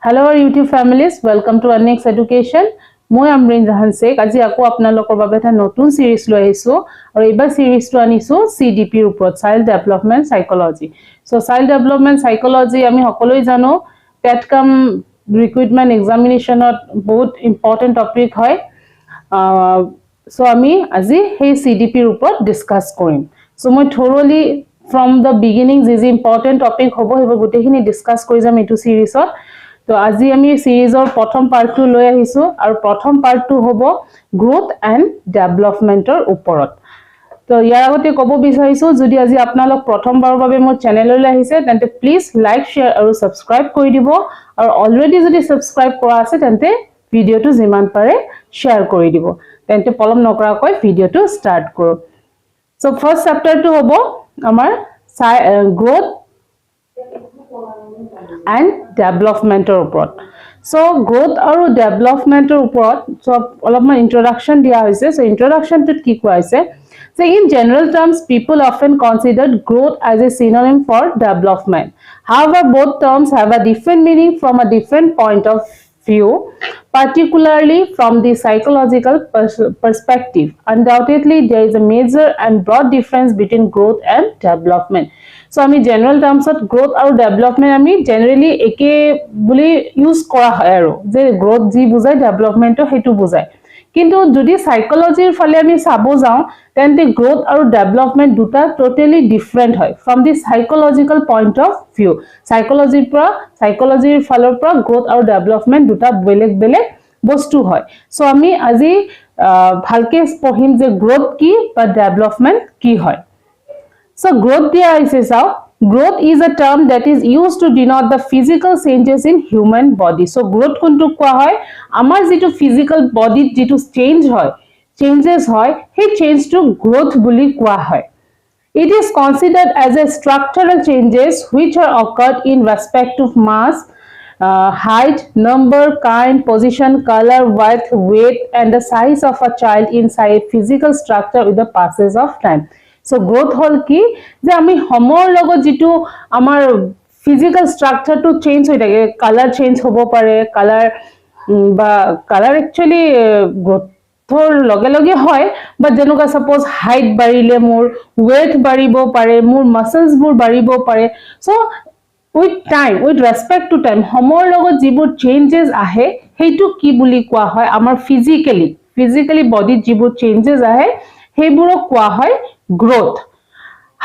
Hello YouTube families, welcome to Annex Education. মই আমৰিন জাহান শেখ আজি আকৌ আপোনালোকৰ বাবে এটা নতুন সিৰিজ লৈ আহিছো আৰু এইবাৰ সিৰিজটো আনিছো CDP ৰ ওপৰত Child Development Psychology. So Child Development Psychology আমি সকলোই জানো Tet cum Recruitment examinationত বহুত important topic হয়. So আমি আজি সেই CDP ৰ ওপৰত ডিসকাস কৰিম. So মই thoroughly from the beginning is important topic হ'ব হেব গোটেইখিনি ডিসকাস কৰি যাম এইটো সিৰিজত. তো আজি আমি সিৰিজৰ প্ৰথম পাৰ্টটো লৈ আহিছো আৰু প্ৰথম পাৰ্টটো হ'ব গ্ৰোথ এণ্ড ডেভেলপমেন্টৰ ওপৰত তো ইয়াৰ আগতে ক'ব বিচাৰিছো যদি আজি আপোনালোক প্ৰথমবাৰৰ বাবে মোৰ চেনেললৈ আহিছে তেন্তে প্লিজ লাইক শেয়াৰ আৰু সাবস্ক্ৰাইব কৰি দিব আৰু অলৰেডি যদি সাবস্ক্ৰাইব কৰা আছে তেন্তে ভিডিওটো যিমান পাৰে শেয়াৰ কৰি দিব তেন্তে পলম নকৰাকৈ ভিডিওটো ষ্টাৰ্ট কৰো সো ফাৰ্স্ট চেপ্টাৰটো হ'ব আমাৰ growth and development report. So growth আৰু development report so অলপমান introduction দিয়া হৈছে so introduction to কি কোৱা হৈছে so in general terms people often consider growth as a synonym for development. However both terms have a different meaning from a different point of view, particularly from the psychological perspective. Undoubtedly there is a major and broad difference between growth and development. So আমি general terms of growth আৰু development আমি generally একে বুলি use কৰা হয় আৰু যে growth যি বুজায় development হেতু বুজায় কিন্তু যদি সাইকোলজিৰ ফালে আমি চাব যাও তেন্তে growth আৰু development দুটা totally different হয় from the psychological point of view সাইকোলজিৰ ফালৰ পৰা growth আৰু development দুটা বেলেগ বেলেগ বস্তু হয় so আমি আজি ভালকে পঢ়িম যে growth কি বা development কি হয় So growth growth is a term that is used to denote the physical changes in human body. So growth kuntu kwa hoy amar jitu physical body jitu changes hoy he change to growth buli kwa hoy. It is considered as a structural changes which are occurred in respect of mass, height, number, kind, position, color, width, weight and the size of a child inside physical structure with the passage of time. So growth hol ki je ami homor logot jitu amar physical structure to change hoy thake color change hobo pare color actually growth thor loge loge hoy but jenuka suppose height barile mur weight baribo pare mur muscles bur baribo pare so with time with respect to time homor logot jibur changes ahe heitu ki buli kwa hoy amar physically body jibur changes ahe heburok kwa hoy growth.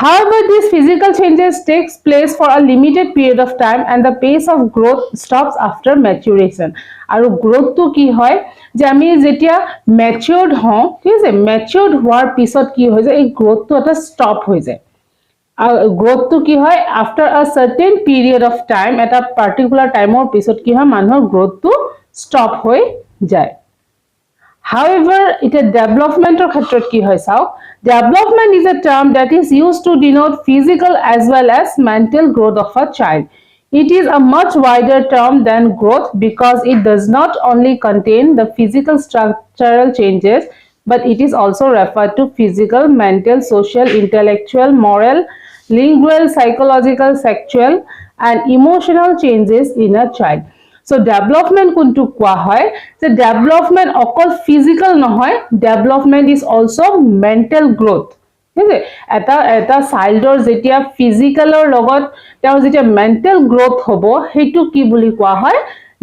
However, these physical changes takes place for a limited period of time and the pace of growth stops after maturation. Aru growth to ki hoy je ami jetia matured ho ঠিক আছে matured হোৱাৰ পিছত কি হৈ যায় এই growth to এটা stop হৈ যায় growth to কি হয় after a certain period of time at a particular time or পিছত কি হয় মানুহৰ growth to stop হৈ যায় However, it a development or khatrot ki hoy sao development is a term that is used to denote physical as well as mental growth of a child. It is a much wider term than growth because it does not only contain the physical structural changes but it is also referred to physical, mental, social, intellectual, moral, lingual, psychological, sexual and emotional changes in a child. So development kuntu kwa hoy so development okol physical nohoy development is also mental growth eta childor jetia physical or logot tao jetia mental growth hobo hetu ki buli kwa hoy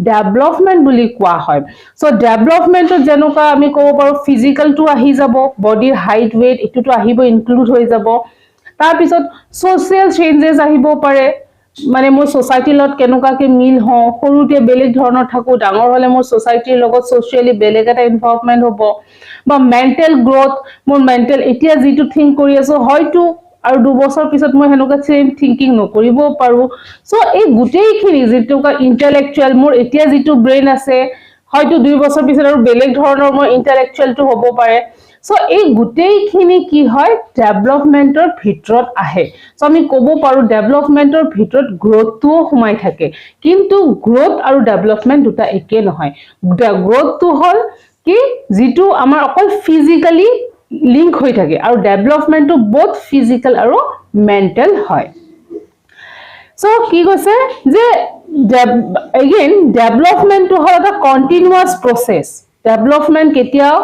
development buli kwa hoy so development to jenoka ami kobo paru physical to ahi jabo body height weight etu to ahibo include hoi jabo tar pisot social changes ahibo pare মানে মোৰ সোসাইটিৰ লগত কেনুকাকে মিল হ সৰুতে বেলেগ ধৰণৰ থাকো ডাঙৰ হলে মোৰ সোসাইটিৰ লগত সোশিয়ালি বেলেগ এটা ইনভলভমেন্ট হ'ব বা মেন্টাল গ্ৰোথ মোৰ মেন্টাল এতিয়া যেটো থিংক কৰি আছো হয়তো আৰু 2 বছৰ পিছত মই হেনুকা সেম থিংকিং নকৰিব পাৰো সো এই গুটেইখিনি যেটো কা ইন্টেলেকচুয়াল মোৰ এতিয়া যেটো ব্ৰেইন আছে হয়তো 2 বছৰ পিছত আৰু বেলেগ ধৰণৰ মোৰ ইন্টেলেকচুয়াল to হ'ব পাৰে So এই গুটেইখিনি কি হয় ডেভেলপমেন্টৰ ভিতৰত আহে সো আমি ক'ব পাৰো ডেভেলপমেন্টৰ ভিতৰত গ্ৰোথ তো হুমাই থাকে কিন্তু গ্ৰোথ আৰু ডেভেলপমেন্ট দুটা একে নহয় গ্ৰোথ তো হল কি যেটো আমাৰ অকল ফিজিক্যালি লিংক হৈ থাকে আৰু ডেভেলপমেন্ট তো both physical আৰু mental হয় So কি কৈছে যে again development to হল এটা continuous process. Development কেতিয়াও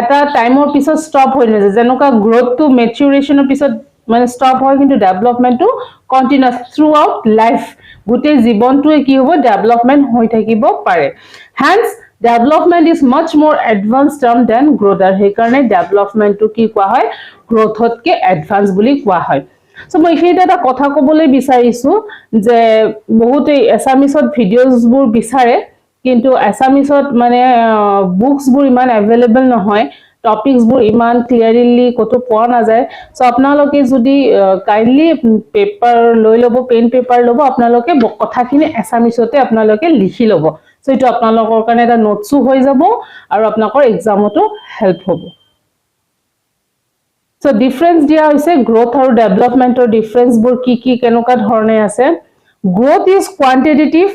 এটা টাইমৰ পিছত stop হৈ নাযায়, যেনেকুৱা growth to maturation পিছত মানে stop হয়, কিন্তু development to continuous throughout life, গোটেই জীৱনটোৱে কি হ'ব development হৈ থাকিব পাৰে. Hence development is much more advanced term than growth, আৰু সেইকাৰণে development to কি কোৱা হয় গ্ৰোথতকে এডভান্স বুলি কোৱা হয়. সো মই এইখিনিতে এটা কথা ক'বলৈ বিচাৰিছো যে বহুতে এছামিছত ভিডিঅ'জবোৰ বিচাৰে, কিন্তু এছামিছত মানে বুকছবোৰ ইমান এভেইলেবল নহয়, টপিকছবোৰ ইমান ক্লিয়াৰলি ক'তো পোৱা নাযায়. সো আপোনালোকে যদি কাইণ্ডলি পেপাৰ লৈ ল'ব, পেন পেপাৰ ল'ব, আপোনালোকে কথাখিনি এছামিছতে আপোনালোকে লিখি ল'ব. সো এইটো আপোনালোকৰ কাৰণে এটা নোটছো হৈ যাব আৰু আপোনালোকৰ এক্সামতো হেল্প হ'ব. So difference দিয়া হৈছে growth আৰু developmentor difference বোৰ কি কেনেকুৱা ধৰণে আছে. Growth is quantitative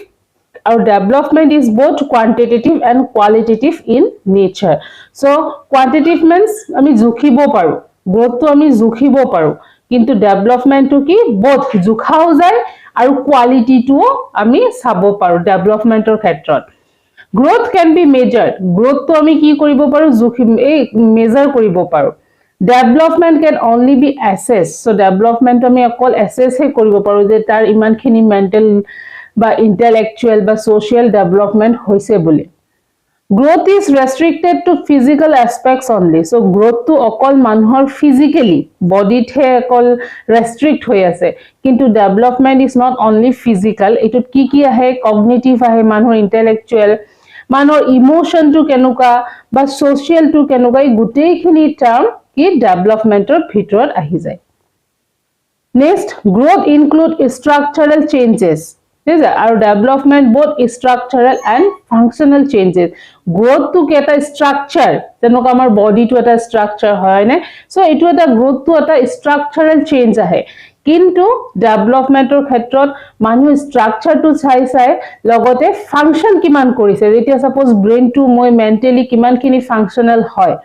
আৰু development is both quantitative and qualitative in nature. So quantitative means আমি জুখিব পাৰো, growth তো আমি জুখিব পাৰো, কিন্তু development তো কি both জুখাও যায় আৰু quality টোও আমি চাব পাৰো developmentor ক্ষেত্ৰত. Growth can be measured, growth তো আমি কি কৰিব পাৰো measure কৰিব পাৰো. Development can only be assessed. So development আমি অকল assess হে কৰিব পাৰো যে তাৰ ইমানখিনি mental বা intellectual বা social development হৈছে বুলি. Growth is restricted to physical aspects only. So growth to অকল মানুহৰ physically body হে অকল restrict হৈ আছে, কিন্তু development is not only physical, এটোত কি আহে cognitive আহে, মানুহৰ intellectual, মানুহৰ emotion to কেনেকুৱা বা social to কেনেকুৱা, এই গোটেইখিনি term কি developmentor ভিতৰত আহি যায়. Next, growth include structural changes. Our development both structural and functional changes. Growth to get a structure, যেনেকুৱা আমাৰ body to এটা structure হয় নে, so এইটো এটা growth to এটা structural change আহে, কিন্তু developmentor ক্ষেত্ৰত মানুহ structure to চাই লগতে function কিমান কৰিছে, যেতিয়া suppose brain to মই mentally কিমানখিনি functional হয়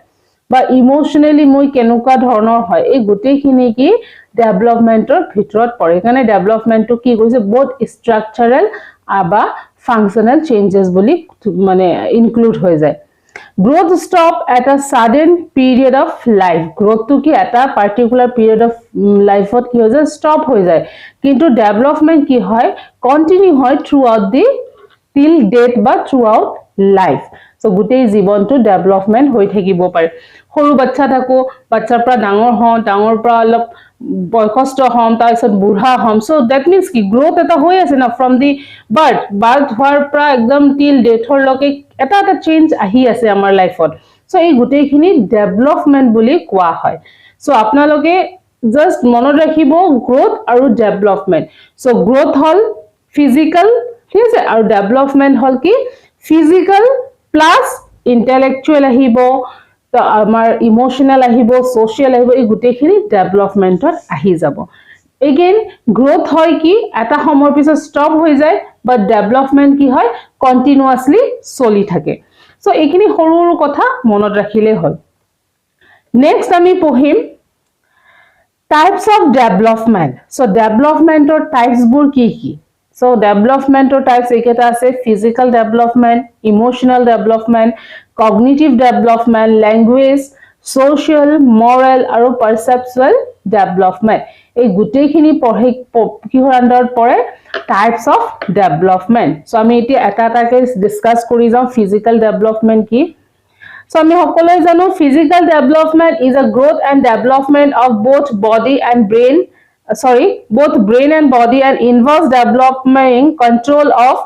বা ইমোশনালি মই কেনেকুৱা ধৰণৰ হয়, এই গোটেইখিনি কি ডেভেলপমেন্টৰ ভিতৰত পৰে. কাৰণে ডেভেলপমেন্টটো কি কৈছে বহুত ষ্ট্ৰাকচাৰেল বা ফাংশনাল চেঞ্জেস বুলি মানে ইনক্লুড হৈ যায়. Growth stop at a sudden period of life. Growth to কি এটা particular period of life ত কি হৈ যায় stop হৈ যায়, কিন্তু development কি হয় continue হয় throughout the till death বা throughout life. So গোটেই জীৱনটো ডেভেলপমেন্ট হৈ থাকিব পাৰে. সৰু বাচ্চা থাকো, বাচ্চাৰ পৰা ডাঙৰ হওঁ, ডাঙৰ পৰা অলপ বয়সস্থ হম, তাৰপিছত বুঢ়া হম. So that means কি গ্ৰোথ এটা হৈ আছে না, from the birth হোৱাৰ পৰা একদম till deathৰ লৈকে এটা চেঞ্জ আহি আছে আমাৰ লাইফত. So এই গোটেইখিনি ডেভেলপমেন্ট বুলি কোৱা হয়. So আপোনালোকে জাস্ট মনত ৰাখিব গ্ৰোথ আৰু ডেভেলপমেন্ট. So গ্ৰোথ হল ফিজিক্যাল, ঠিক আছে, আৰু ডেভেলপমেন্ট হল কি ফিজিক্যাল প্লাস ইন্টেলেকচুৱেল আহিব, তো আমাৰ ইমোশনাল আহিব, সোশিয়াল আহিব, এই গোটেইখিনি ডেভেলপমেন্টত আহি যাব. এগেইন গ্ৰোথ হয় কি এটা সময়ৰ পিছত ষ্টপ হৈ যায়, বাট ডেভেলপমেন্ট কি হয় কন্টিনিউয়াসলি চলি থাকে. সো এইখিনি সৰু সৰু কথা মনত ৰাখিলে হ'ল. নেক্সট আমি পঢ়িম টাইপস অফ ডেভেলপমেন্ট. সো ডেভেলপমেন্টৰ টাইপসবোৰ কি? So developmental types এইকেইটা আছে physical development, emotional development, cognitive development, language, social, moral আৰু perceptual development. এই গোটেইখিনি কিহৰ আন্ডাৰত পৰে types of development. So আমি এতিয়া এটা এটাকে ডিসকাস কৰি যাম physical development কি. So আমি সকলোৱে জানো physical development is a growth and development of both body and brain, both brain and body, and involves developing control of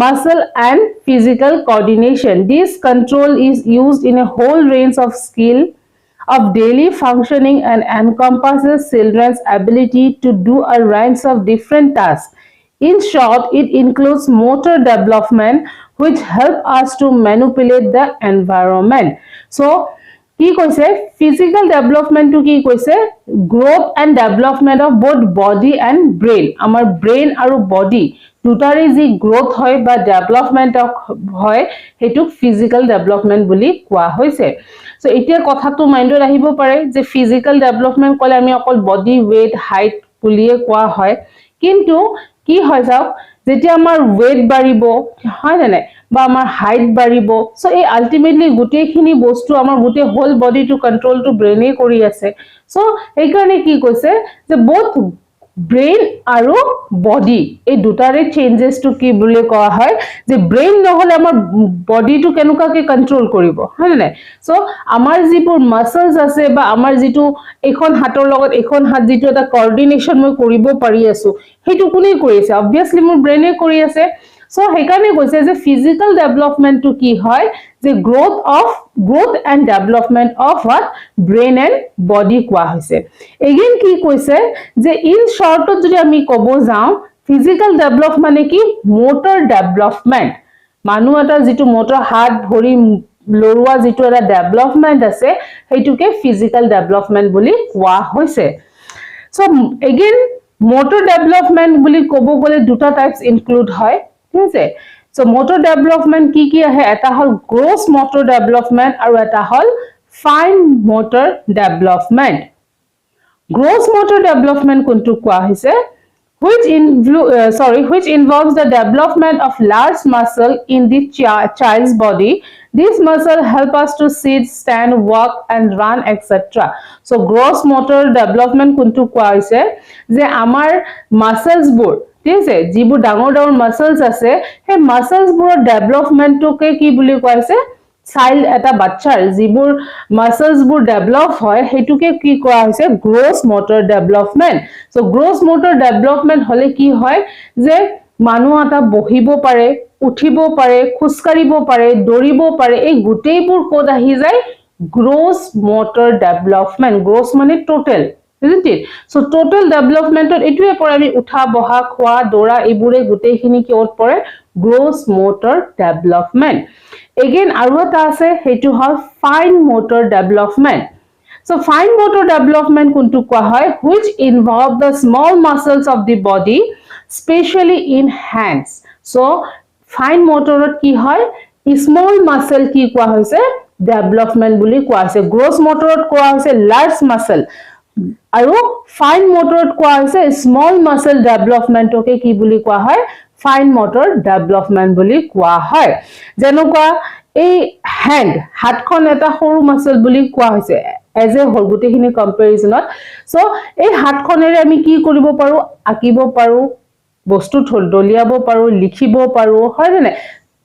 muscle and physical coordination. This control is used in a whole range of skill of daily functioning and encompasses children's ability to do a range of different tasks. In short, it includes motor development, which help us to manipulate the environment. So কি কৈছে physical ডেভেলপমেন্টটো কি কৈছে growth and development of both body and brain, আমাৰ brain আৰু body দুটাৰে যি growth হয় বা ডেভেলপমেন্ট হয় হেতুক ফিজিক্যাল ডেভেলপমেন্ট বুলি কোৱা হৈছে. সো এতিয়া কথাটো মাইন্ডত আহিব পাৰে যে ফিজিক্যাল ডেভেলপমেন্ট কলে আমি অকল বডি ওয়েট হাইট বুলিয়ে কোৱা হয়, কিন্তু কি হয় যাওক যেতিয়া আমাৰ weight বাঢ়িব হয় না বা আমাৰ height বাঢ়িব সো এই আলটিমেটলি গোটেইখিনি বস্তু আমাৰ গোটেই হোল বডিটো কন্ট্ৰোল টু ব্ৰেইনে কৰি আছে সো এই কাৰণে কি কৈছে যে both brain আৰু body এই দুটাৰে চেঞ্জেস টু কি বুলি কোৱা হয় যে ব্ৰেইন নহলে আমাৰ বডিটো কেনেকুৱাকে কন্ট্ৰোল কৰিব হয় না সো আমাৰ যিবোৰ মাসলস আছে বা আমাৰ যিটো এখন হাতৰ লগত এখন হাত যিটো এটা কোঅৰ্ডিনেশন মই কৰিব পাৰি আছো হেতু কোনে কৰিছে obviously মোৰ ব্ৰেইনে কৰি আছে সো হেকাৰণে কৈছে যে ফিজিক্যাল ডেভেলপমেন্ট টু কি হয় যে growth and development of what brain and body কোৱা হৈছে এগেইন কি কৈছে যে ইন শৰ্টত যদি আমি ক'ব যাও ফিজিক্যাল ডেভেলপ মানে কি মোটৰ ডেভেলপমেন্ট মানুহ এটা যিটো মোটৰ হাত ভৰি লৰুৱা যিটো এটা ডেভেলপমেন্ট আছে হেতুকে ফিজিক্যাল ডেভেলপমেন্ট বুলি কোৱা হৈছে সো এগেইন motor development বুলি ক'ব গলে দুটা টাইপস ইনক্লুড হয় ঠিক আছে সো motor development কি আহে এটা হল gross motor development আৰু এটা হল fine motor development gross motor development কোনটো কোৱা হৈছে which involves the development of large muscle in the child's body. These muscles help us to sit, stand, walk and run etc. So gross motor development kuntu koa hoise je amar muscles bur ঠিক আছে যিবোৰ ডাঙৰ ডাঙৰ muscles আছে হে muscles বোৰ development two কে কি বুলি কোৱা হৈছে চাইল্ড এটা বাচ্চাৰ যিবোৰ মাসলস বোৰ ডেভেলপ হয় হেতুকে কি কোৱা হৈছে গ্ৰোস মোটৰ ডেভেলপমেন্ট সো গ্ৰোস মোটৰ ডেভেলপমেন্ট হলে কি হয় যে মানুহ এটা বহিব পাৰে উঠিব পাৰে খুসকাৰিব পাৰে দৌৰিব পাৰে এই গুটেইবোৰ কোড আহি যায় গ্ৰোস মোটৰ ডেভেলপমেন্ট গ্ৰোস মানে total isn't it so total development এটুৱে পৰে আমি উঠা বহা খোৱা দৌৰা এইবোৰে গুটেইখিনি কি ওত পৰে gross motor development again আৰু এটা আছে হেতু হল fine motor development so fine motor development কোনটো কোৱা হয় which involve the small muscles of the body especially in hands so fine motor কি হয় small muscle কি কোৱা হৈছে development বুলি কোৱা হৈছে gross motor কোৱা হৈছে large muscle আৰু ফাইন মোটৰত কোৱা হৈছে স্মল মাসল ডেভেলপমেন্টকে কি বুলি কোৱা হয় ফাইন মোটৰ ডেভেলপমেন্ট বুলি কোৱা হয় যেনেকুৱা এই হ্যান্ড হাতখন এটা সৰু মাসল বুলি কোৱা হৈছে এজ এ হোল গুটেখিনি কম্পাৰিজনত সো এই হাতখনেৰে আমি কি কৰিব পাৰো আকিব পাৰো বস্তু দলিয়াব পাৰো লিখিব পাৰো হয় নে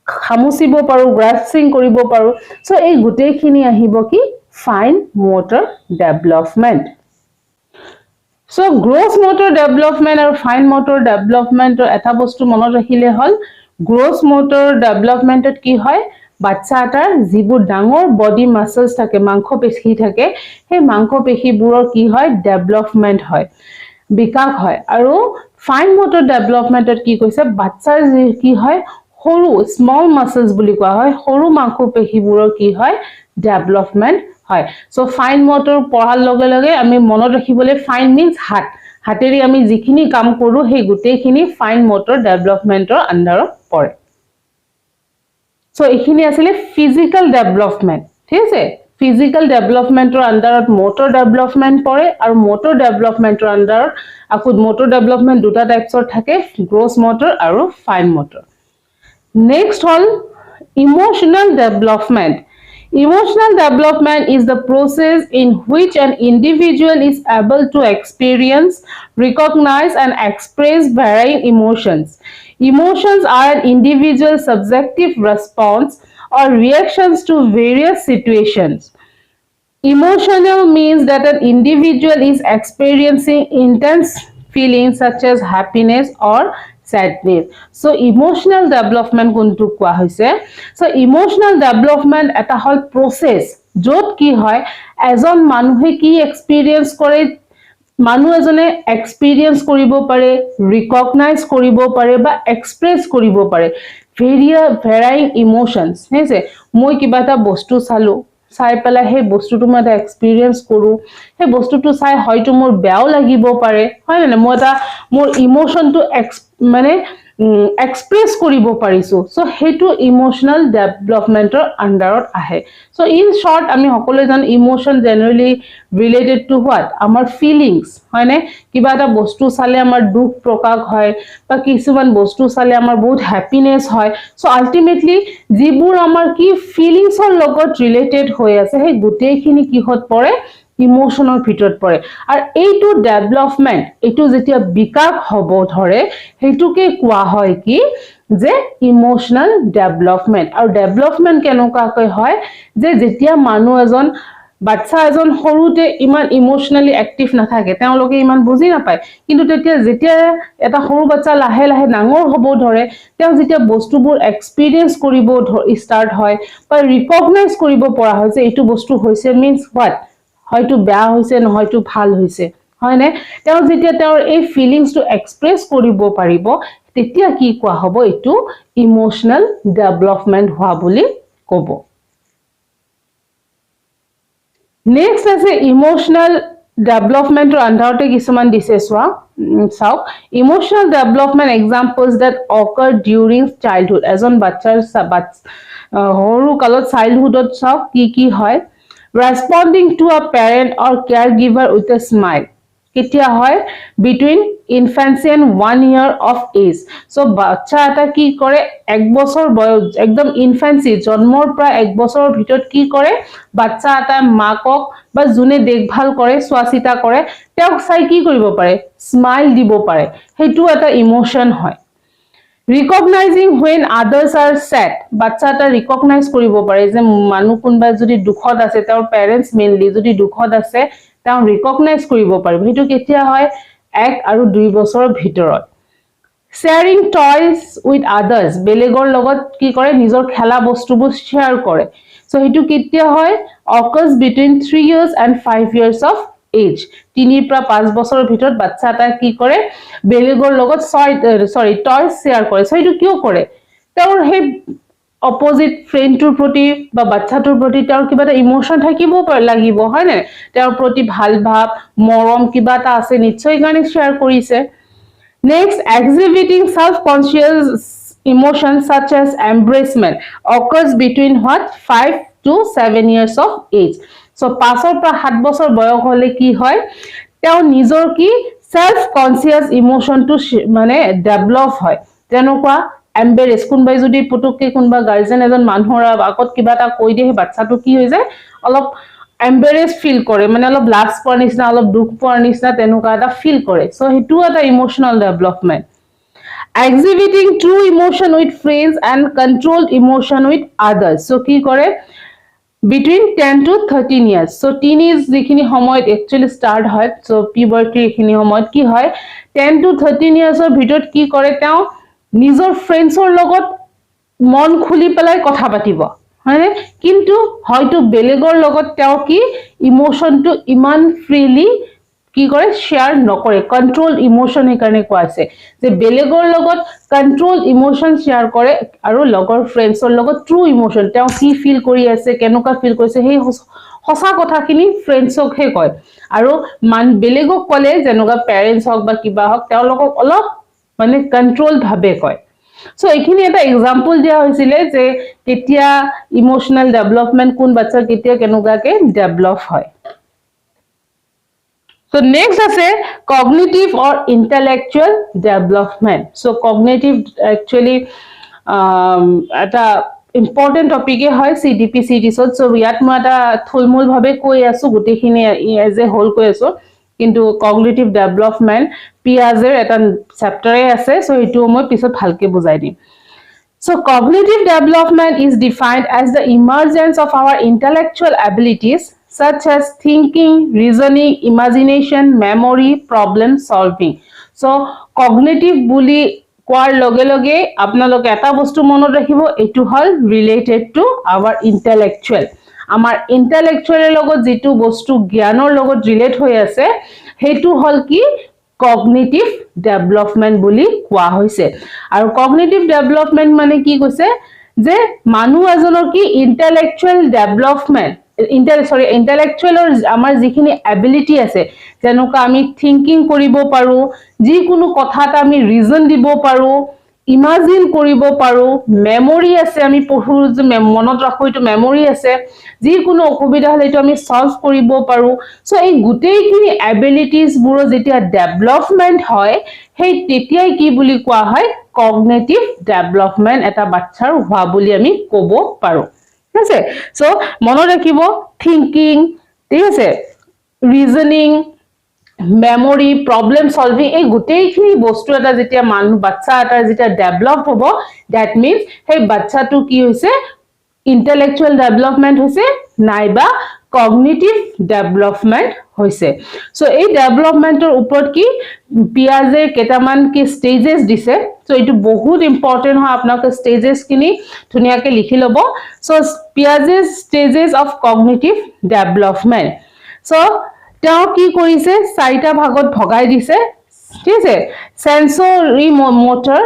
খামুচিব পাৰো গ্ৰাস্পিং কৰিব পাৰো সো এই গুটেখিনি আহিব কি fine motor development So gross motor development and fine motor development eta bostu monot rakhile hol gross motor development ki hoy bachcha atar jibur dangor body muscles thake mangkho peshi thake he mangkho peshi buror ki hoy development hoy bikas hoy aru fine motor development ki koise bachchar ki hoy horu small muscles buli koa hoy horu mangkho peshi buror ki hoy development হয় so fine মোটৰ পঢ়াৰ লগে লগে আমি মনত ৰাখিবলে fine means হাত হাতেৰি আমি যিখিনি কাম কৰো হে গুটেখিনি ফাইন মোটৰ ডেভেলপমেন্টৰ আন্ডাৰত পৰে সো এখিনি আছিল ফিজিক্যাল ডেভেলপমেন্ট ঠিক আছে ফিজিক্যাল ডেভেলপমেন্টৰ আন্ডাৰত মোটৰ ডেভেলপমেন্ট পৰে আৰু মোটৰ ডেভেলপমেন্টৰ আন্ডাৰত আকু মোটৰ ডেভেলপমেন্ট দুটা টাইপছৰ থাকে গ্ৰোস মোটৰ আৰু ফাইন মোটৰ নেক্সট হল emotional development Emotional development is the process in which an individual is able to experience, recognize and express varying emotions. Emotions are an individual's subjective response or reactions to various situations. Emotional means that an individual is experiencing intense feelings such as happiness or sadness so emotional development kuntu koa hoise so emotional development eta hol process jot ki hoy ejon manuhe ki experience kore manu ejone experience koribo pare recognize koribo pare ba express koribo pare varying emotions hese moi kiba ta bostu salu চাই পেলা হে বস্তুটো মই experience কৰো হে বস্তুটো চাই হয়তো মোৰ বেয়াও লাগিব পাৰে হয় না মই এটা মোৰ ইমোশনটো মানে এক্সপ্ৰেছ কৰিব পাৰিছো সো হেতু ইমোশনাল ডেভেলপমেন্টৰ আন্ডাৰত আহে সো ইন শৰ্ট আমি সকলোৱে জানো emotion generally related to what আমাৰ ফিলিংস হয়নে কিবা এটা বস্তু চালে আমাৰ দুখ প্ৰকাশ হয় বা কিছুমান বস্তু চালে আমাৰ বহুত হ্যাপিনেস হয় সো আলটিমেটলি যিবোৰ আমাৰ কি ফিলিংসৰ লগত ৰিলেটেড হৈ আছে সেই গোটেইখিনি কিহত পৰে ইমোশনৰ ভিতৰত পৰে আৰু এইটো ডেভেলপমেন্ট এইটো যেতিয়া বিকাশ হ'ব ধৰে হেতুকে কোৱা হয় কি যে ইমোশনাল ডেভেলপমেন্ট আৰু ডেভেলপমেন্ট কেনেকুৱাকৈ হয় যে যেতিয়া মানুহ এজন বাচ্চা এজন সৰুতে ইমান ইমোশনালি এক্টিভ নাথাকে তেওঁলোকে ইমান বুজি নাপায় কিন্তু যেতিয়া এটা সৰু বাচ্চা লাহে লাহে ডাঙৰ হ'ব ধৰে তেওঁ যেতিয়া বস্তুবোৰ এক্সপেৰিয়েন্স কৰিব ষ্টাৰ্ট হয় বা ৰিকগনাইজ কৰিব পৰা হয় যে এইটো বস্তু হৈছে মিন্স হোৱাট হয়তো বেয়া হৈছে নহয়তো ভাল হৈছে হয়নে তেওঁ যেতিয়া তেওঁৰ এই ফিলিংসটো এক্সপ্ৰেছ কৰিব পাৰিব তেতিয়া কি কোৱা হ'ব এইটো ইমোশনাল ডেভেলপমেন্ট হোৱা বুলি ক'ব নেক্সট আছে ইমোশনাল ডেভেলপমেন্টৰ আন্ডাৰতে কিছুমান দিছে চোৱা চাওক emotional development examples that অকাৰ during childhood এজন বাচ্চাৰ সৰু কালত চাইল্ডহুডত চাওক কি হয় responding to a parent or caregiver with a smile কেতিয়া হয় between infancy and 1 year of age so বাচ্চা এটা কি কৰে এক বছৰ বয়স একদম ইনফ্যান্সি জন্মৰ পৰা এক বছৰৰ ভিতৰত কি কৰে বাচ্চা এটা মাকক বা জুনে দেখভাল কৰে চোৱাচিতা কৰে তেওঁক চাই কি কৰিব পাৰে স্মাইল দিব পাৰে হেতু এটা ইমোশন হয় recognizing when others are sad বাচ্চা এটা ৰিকগনাইজ কৰিব পাৰে যে মানুহ কোনবা যদি দুখত আছে তেওঁৰ পেৰেন্টস মেইনলি যদি দুখত আছে তেওঁ ৰিকগনাইজ কৰিব পাৰিব হেতু কেতিয়া হয় 1 আৰু 2 বছৰৰ ভিতৰত sharing toys with others বেলেগৰ লগত কি কৰে নিজৰ খেলা বস্তুবোৰ শেয়াৰ কৰে সো হেতু কেতিয়া হয় occurs between 3 years and 5 years of age 3 পৰা 5 বছৰৰ ভিতৰত বাচ্চা এটা কি কৰে বেলেগৰ লগত টয়স শেয়াৰ কৰে সো হেতু কিয় কৰে তেওঁৰ হে অপোজিট ফ্ৰেণ্ডটোৰ প্ৰতি বা বাচ্চাটোৰ প্ৰতি তেওঁৰ কিবা এটা ইমোশন থাকিব লাগিব হয় না তেওঁৰ প্ৰতি ভাল ভাব মৰম কিবা এটা আছে নিশ্চয় কাৰণে শেয়াৰ কৰিছে Next, exhibiting self-conscious emotions such as embracement occurs between what 5 to 7 years of age. So, pasor pra 7 বছৰ বয়স হলে কি হয় তেওঁ নিজৰ কি self-conscious emotion to মানে develop হয় যেনেকুৱা এম্বাৰেস কোনবাই যদি পুতুককে কোনবা গাৰ্জেন এজন মানুহৰ আগত কিবা এটা কৈ দিয়ে বাচ্চাটো কি হৈ যায় অলপ এম্বাৰেস ফিল কৰে মানে অলপ লাজ পোৱাৰ নিচিনা অলপ দুখ পোৱাৰ নিচিনা তেনেকুৱা এটা ফিল কৰে সো হেতু এটা emotional development exhibiting true emotion with friends and controlled emotion with others so কি কৰে between 10 to 13 years so teenage যিখিনি সময়ত actually start হয় so puberty খিনি সময়ত কি হয় 10 to 13 years ৰ ভিতৰত কি কৰে তেওঁ নিজৰ ফ্ৰেণ্ডছৰ লগত মন খুলি পেলাই কথা পাতিব হয়নে কিন্তু হয়তো বেলেগৰ লগত তেওঁ কি ইমোশনটো ইমান ফ্ৰীলি কি কৰে শেয়াৰ নকৰে কন্ট্ৰোল ইমোশন একাৰণে কোৱাছে যে বেলেগৰ লগত কন্ট্ৰোল ইমোশন শেয়াৰ কৰে আৰু লগৰ ফ্ৰেণ্ডছৰ লগত ট্ৰু ইমোশন তেওঁ কি ফিল কৰি আছে কেনেকুৱা ফিল কৰিছে সেই হসা কথাখিনি ফ্ৰেণ্ডছক হে কয় আৰু বেলেগক কলে যেনেকুৱা পেৰেন্টছ হক বা কিবা হক তেওঁলোকক অলপ মানে কন্ট্ৰোল ভাবে কয় সো এইখিনি এটা এক্সাম্পল দিয়া হৈছিলে যে কেতিয়া ইমোশনাল ডেভেলপমেন্ট কোন বাচ্চা কেতিয়া কেনেকুৱাকে ডেভেলপ হয় So next আছে cognitive or intellectual development. So cognitive actually এটা important topic হয় CDP series so ইয়াত মই এটা থুলমূল ভাবে কৈ আছো গুটেখিনি এজ এ হোল কৈ আছো কিন্তু cognitive development পিয়াজেৰ এটা চেপ্টাৰে আছে so এটো মই পিছত ভালকে বুজাই দিম So cognitive development is defined as the emergence of our intellectual abilities such as thinking, reasoning, imagination, memory, problem solving. So cognitive বুলি কোৱাৰ লগে লগে আপোনালোকে এটা বস্তু মনত ৰাখিব এটো হল related to our intellectual. আমাৰ intellectual লগত যেটো বস্তু জ্ঞানৰ লগত ৰিলেট হৈ আছে হেতু হল কি cognitive development বুলি কোৱা হৈছে আৰু cognitive development মানে কি কৈছে যে মানুহ এজনৰ কি intellectual development intellectual আমাৰ যিখিনি ability আছে যেনেকুৱা আমি thinking কৰিব পাৰো যিকোনো কথাত আমি reason দিব পাৰো ইমাজিন কৰিব পাৰো মেমৰি আছে আমি পঢ়ো যে মনত ৰাখো এইটো মেমৰি আছে যিকোনো অসুবিধা হলে এইটো আমি সলভ কৰিব পাৰো সো এই গোটেইখিনি এবিলিটিজ বোৰ যেতিয়া ডেভেলপমেন্ট হয় সেই তেতিয়াই কি বুলি কোৱা হয় কগনিটিভ ডেভেলপমেন্ট এটা বাচ্চাৰ হোৱা বুলি আমি ক'ব পাৰো ঠিক আছে সো মনত ৰাখিব থিংকিং ঠিক আছে ৰিজনিং মেমৰি প্ৰবলেম সলভিং এই গোটেইখিনি বস্তু এটা যেতিয়া মানুহ বাচ্চা এটা যেতিয়া ডেভেলপ হ'ব দ্যাট মিন্স সেই বাচ্চাটো কি হৈছে ইন্টেলেকচুৱেল ডেভেলপমেন্ট হৈছে নাইবা কগনিটিভ ডেভেলপমেন্ট হৈছে সো এই ডেভেলপমেন্টৰ ওপৰত কি পিয়াজে কেটামান কি ষ্টেজেস দিছে সো এইটো বহুত ইম্পৰ্টেন্ট হয় আপোনালোকে ষ্টেজেস কিনি ধুনিয়াকে লিখি লব so Piaget's stages of cognitive development so তেওঁ কি কৰিছে চাৰিটা ভাগত ভগাই দিছে ঠিক আছে সেন্সৰি মোটৰ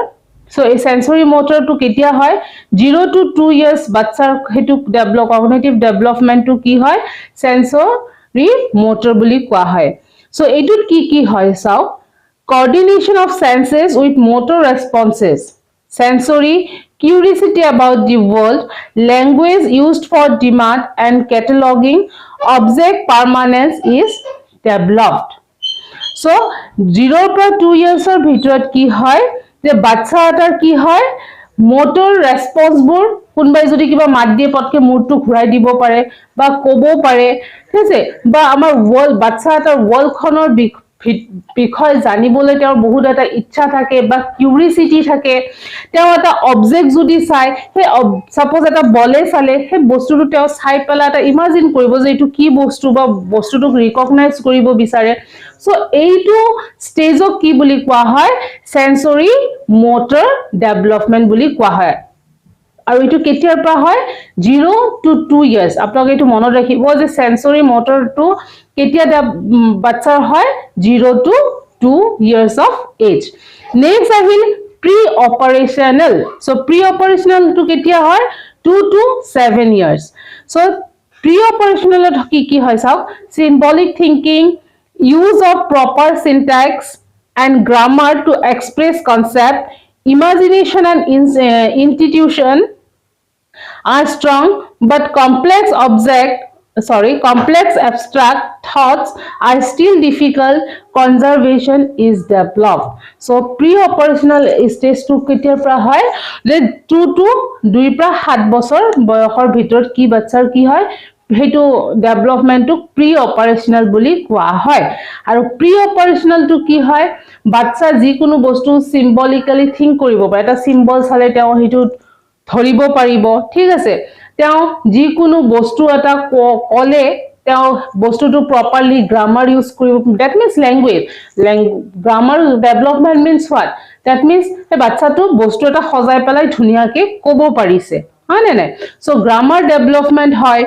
সো এই সেন্সৰি মোটৰটো কেতিয়া হয় 0 to 2 years বাচ্চাৰ হেতু ডেভেলপ কগনিটিভ ডেভেলপমেন্টটো কি হয় সেন্সৰি মোটৰ বুলি কোৱা হয় সো এইটোত কি হয় চাও coordination of senses with motor responses sensory curiosity about the world language used for demand and cataloging object permanence is developed so 0 পৰা 2 years ৰ ভিতৰত কি হয় যে বাচ্চা এটাৰ কি হয় মোটৰ ৰেসপন্স বোৰ কোনবাই যদি কিবা মাত দিয়ে পটকে মুৰটো ঘুৰাই দিব পাৰে বা ক'ব পাৰে ঠিক আছে বা আমাৰ ওয়াৰ্ল্ড বাচ্চা এটাৰ ওয়াৰ্ল্ডখনৰ বিষয় জানিবলৈ তেওঁৰ বহুত এটা ইচ্ছা থাকে বা কিউৰিসিটি থাকে তেওঁ এটা অবজেক্ট যদি চাই হে সাপোজ এটা বলে চালে হে বস্তুটো তেওঁ চাই পেলা এটা ইমাজিন কৰিব যে এইটো কি বস্তু বা বস্তুটোক ৰিকগনাইজ কৰিব বিচাৰে সো এইটো ষ্টেজক কি বুলি কোৱা হয় সেন্সৰি মোটৰ ডেভেলপমেন্ট বুলি কোৱা হয় আৰু এটো কেতিয়াৰ পৰা হয় 0 to 2 years আপোনালোকে এটো মনত ৰাখিব যে সেন্সৰি মোটৰটো কেতিয়া বাচ্চাৰ হয় 0 to 2 years of age next আহিল প্ৰি অপাৰেশনাল সো প্ৰি অপাৰেশনাল টু কেতিয়া হয় 2 to 7 years সো প্ৰি অপাৰেশনালত কি হয় চাও symbolic thinking use of proper syntax and grammar to express concept imagination and institution are strong but complex abstract thoughts are still difficult conservation is developed so pre-operational stage to ketia pra hoy je 2 to 2 pra 7 বছৰ বয়সৰ ভিতৰত কি বাচ্চাৰ কি হয় হেতু development two pre অপাৰেশনাল বুলি কোৱা হয় আৰু প্ৰি অপাৰেশনাল টু কি হয় বাচ্চা যিকোনো বস্তু সিম্বলিক্যালি থিংক কৰিব পাৰে এটা সিম্বল চালে তেওঁ হেতু ধৰিব পাৰিব ঠিক আছে তেওঁ যিকোনো বস্তু এটা কলে তেওঁ বস্তুটো প্ৰপাৰলি গ্ৰামাৰ ইউজ কৰিব that means language grammar development means what that means এই বাচ্চাটো বস্তু এটা সজাই পেলাই ধুনিয়াকে ক'ব পাৰিছে হয় নে নাই সো গ্ৰামাৰ ডেভেলপমেন্ট হয়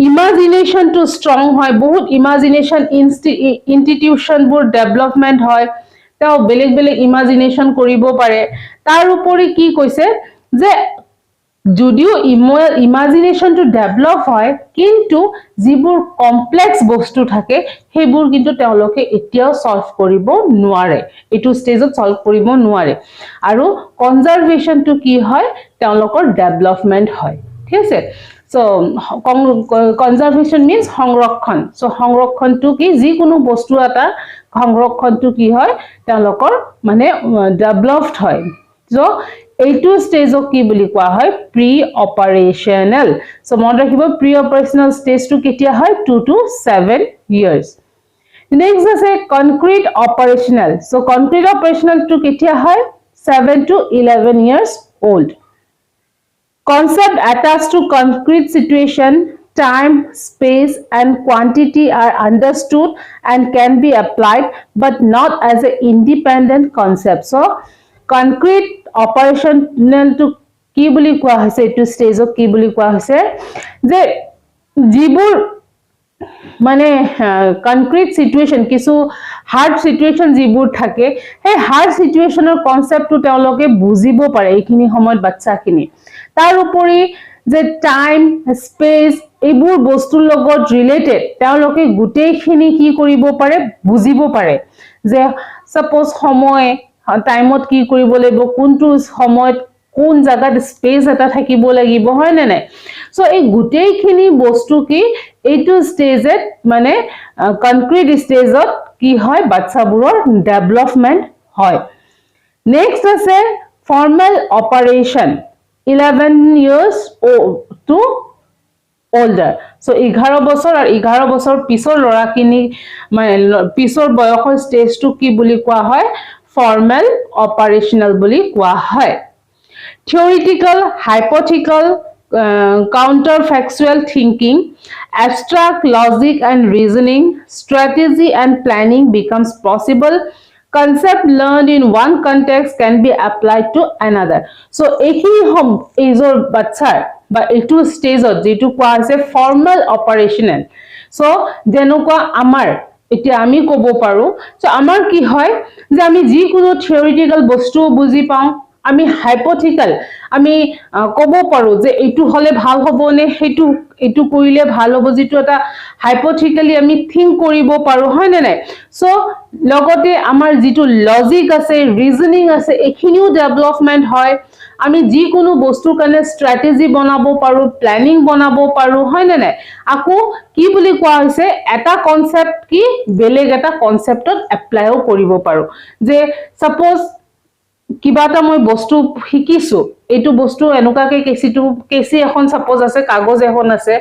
ইমাজিনেশন টু ষ্ট্ৰং হয় বহুত ইমাজিনেশন ইনস্টিটিউশন বোৰ ডেভেলপমেন্ট হয় তেওঁ বেলেগ বেলেগ ইমাজিনেশন কৰিব পাৰে তাৰ উপৰি কি কৈছে যে যদিও ইমাজিনেশন টু ডেভেলপ হয় কিন্তু যিবোৰ কমপ্লেক্স বস্তু থাকে সেইবোৰ কিন্তু তেওঁলোকে এতিয়াও সলভ কৰিব নোৱাৰে এটো ষ্টেজত সলভ কৰিব নোৱাৰে আৰু কনজাৰভেশন টু কি হয় তেওঁলোকৰ ডেভেলপমেন্ট হয় ঠিক আছে সো কনজাৰভেশন মিন্স সংৰক্ষণ সো সংৰক্ষণটো কি যিকোনো বস্তু এটা সংৰক্ষণটো কি হয় তেওঁলোকৰ মানে ডেভেলপড হয় সো এইটো ষ্টেজক কি বুলি কোৱা হয় প্ৰি অপাৰেশনাল সো মনত ৰাখিব প্ৰি অপাৰেশনাল ষ্টেজটো কেতিয়া হয় 2 to 7 years নেক্সট আছে কনক্ৰিট অপাৰেশনাল সো কনক্ৰিট অপাৰেশনাল টু কেতিয়া হয় 7 to 11 years old concept attached to concrete situation time space and quantity are understood and can be applied but not as an independent concept so concrete operational to কি বুলি কোৱা হৈছে এটো ষ্টেজক কি বুলি কোৱা হৈছে যে যিবোৰ মানে কনক্ৰিট সিচুৱেশন কিছু হাৰ্ড সিচুৱেশন যিবোৰ থাকে সেই হাৰ্ড সিচুৱেশনৰ কনসেপ্টটো তেওঁলোকে বুজিব পাৰে এইখিনি সময়ত বাচ্চাখিনি তাৰ উপৰি যে টাইম স্পেস এইবোৰ বস্তুৰ লগত ৰিলেটেড তেওঁলোকে গুটেইখিনি কি কৰিব পাৰে বুজিব পাৰে যে সাপোজ সময় টাইমত কি কৰিব লাগিব কোনটো সময়ত কোন জায়গাত স্পেস এটা থাকিব লাগিব হয় না নাই সো এই গুটেইখিনি বস্তু কি এইটো স্টেজত মানে কনক্ৰিট স্টেজত কি হয় বাচ্চাবোৰৰ ডেভেলপমেন্ট হয় নেক্সট আছে formal operation 11 years to older so 11 বছৰ আৰু 11 বছৰ পিছৰ লৰাখিনি মানে পিছৰ বয়সৰ স্টেজটো কি বুলি কোৱা হয় ফৰ্মেল অপাৰেশনাল বুলি কোৱা হয় theoretical hypothetical counterfactual thinking abstract logic and reasoning strategy and planning becomes possible concept learned in one context can be applied to another so ekhini ejor bachar ba etu stage ot jetu kwa ase formal operational so jenukwa amar এতিয়া আমি কব পাৰো so আমাৰ কি হয় যে আমি যি কোনো থিওৰিটিক্যাল বস্তু বুজি পাওঁ আমি হাইপোথেটিক্যাল আমি কব পাৰো যে এইটো হলে ভাল হ'ব নে হেতু এইটো কৰিলে ভাল হ'ব যেটো এটা হাইপোথেটিক্যালি আমি থিংক কৰিব পাৰো হয় নে নাই সো লগতে আমাৰ যেটো লজিক আছে ৰিজনিং আছে এখিনিও ডেভেলপমেন্ট হয় আমি যি কোনো বস্তুৰ কাৰণে স্ট্ৰ্যাটেজি বনাব পাৰো প্ল্যানিং বনাব পাৰো হয় নে নাই আকো কি বুলি কোৱা হৈছে এটা কনসেপ্ট কি বেলেগ এটা কনসেপ্টত এপ্লাইও কৰিব পাৰো যে সাপোজ কিবা এটা মই বস্তু শিকিছো এইটো বস্তু এনেকুৱাকে কেসি এখন সাপোজ আছে কাগজ এখন আছে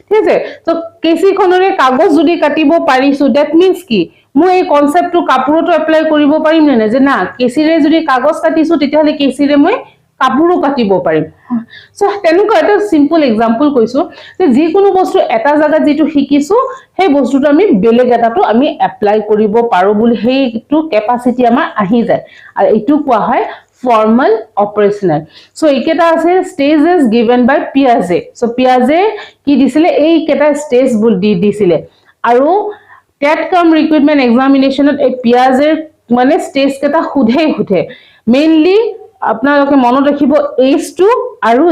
ঠিক আছে তো কেসি খনৰে কাগজ যদি কাটিব পাৰিছো দ্যাট মিন্স কি মই এই কনসেপ্টটো কাপোৰটো এপ্লাই কৰিব পাৰিম নে যে না কেসিৰে যদি কাগজ কাটিছো তেতিয়াহলে কেসিৰে মই কাপোৰো কাটিব পাৰিম সো তেনেকুৱা এটা সিম্পল এক্সাম্পল কৈছো যে যি কোনো বস্তু এটা জায়গা যেটো শিকিছো সেই বস্তুটো আমি বেলেগ এটাটো আমি এপ্লাই কৰিব পাৰো বুলি হেইটো ক্যাপাসিটি আমাৰ আহি যায় আৰু এইটো কোৱা হয় formal operational so eketa ase stages given by Piaget so Piaget ki disile ei keta stage bul di disile aru tet cum recruitment examination ot ei Piaget mane stage keta hudhe mainly আপোনালোকে মনত ৰাখিব age to আৰু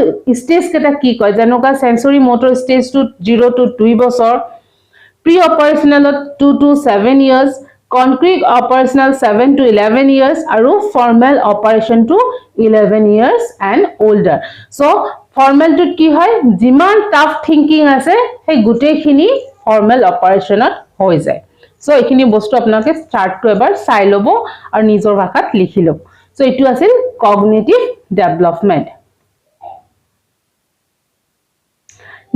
stage কেটা কি কয় যেনেকা sensory motor stage to 0 to 2 বছৰ pre operational 2 to 7 years concrete operational 7 to 11 years aru formal operation to 11 years and older so formal to ki hoy jiman tough thinking ase he gute khini formal operation ot hoi jay so ekhini bostu apnake start to ebar sai lobo aru nijor bhakat likhi lobo so etu asil cognitive development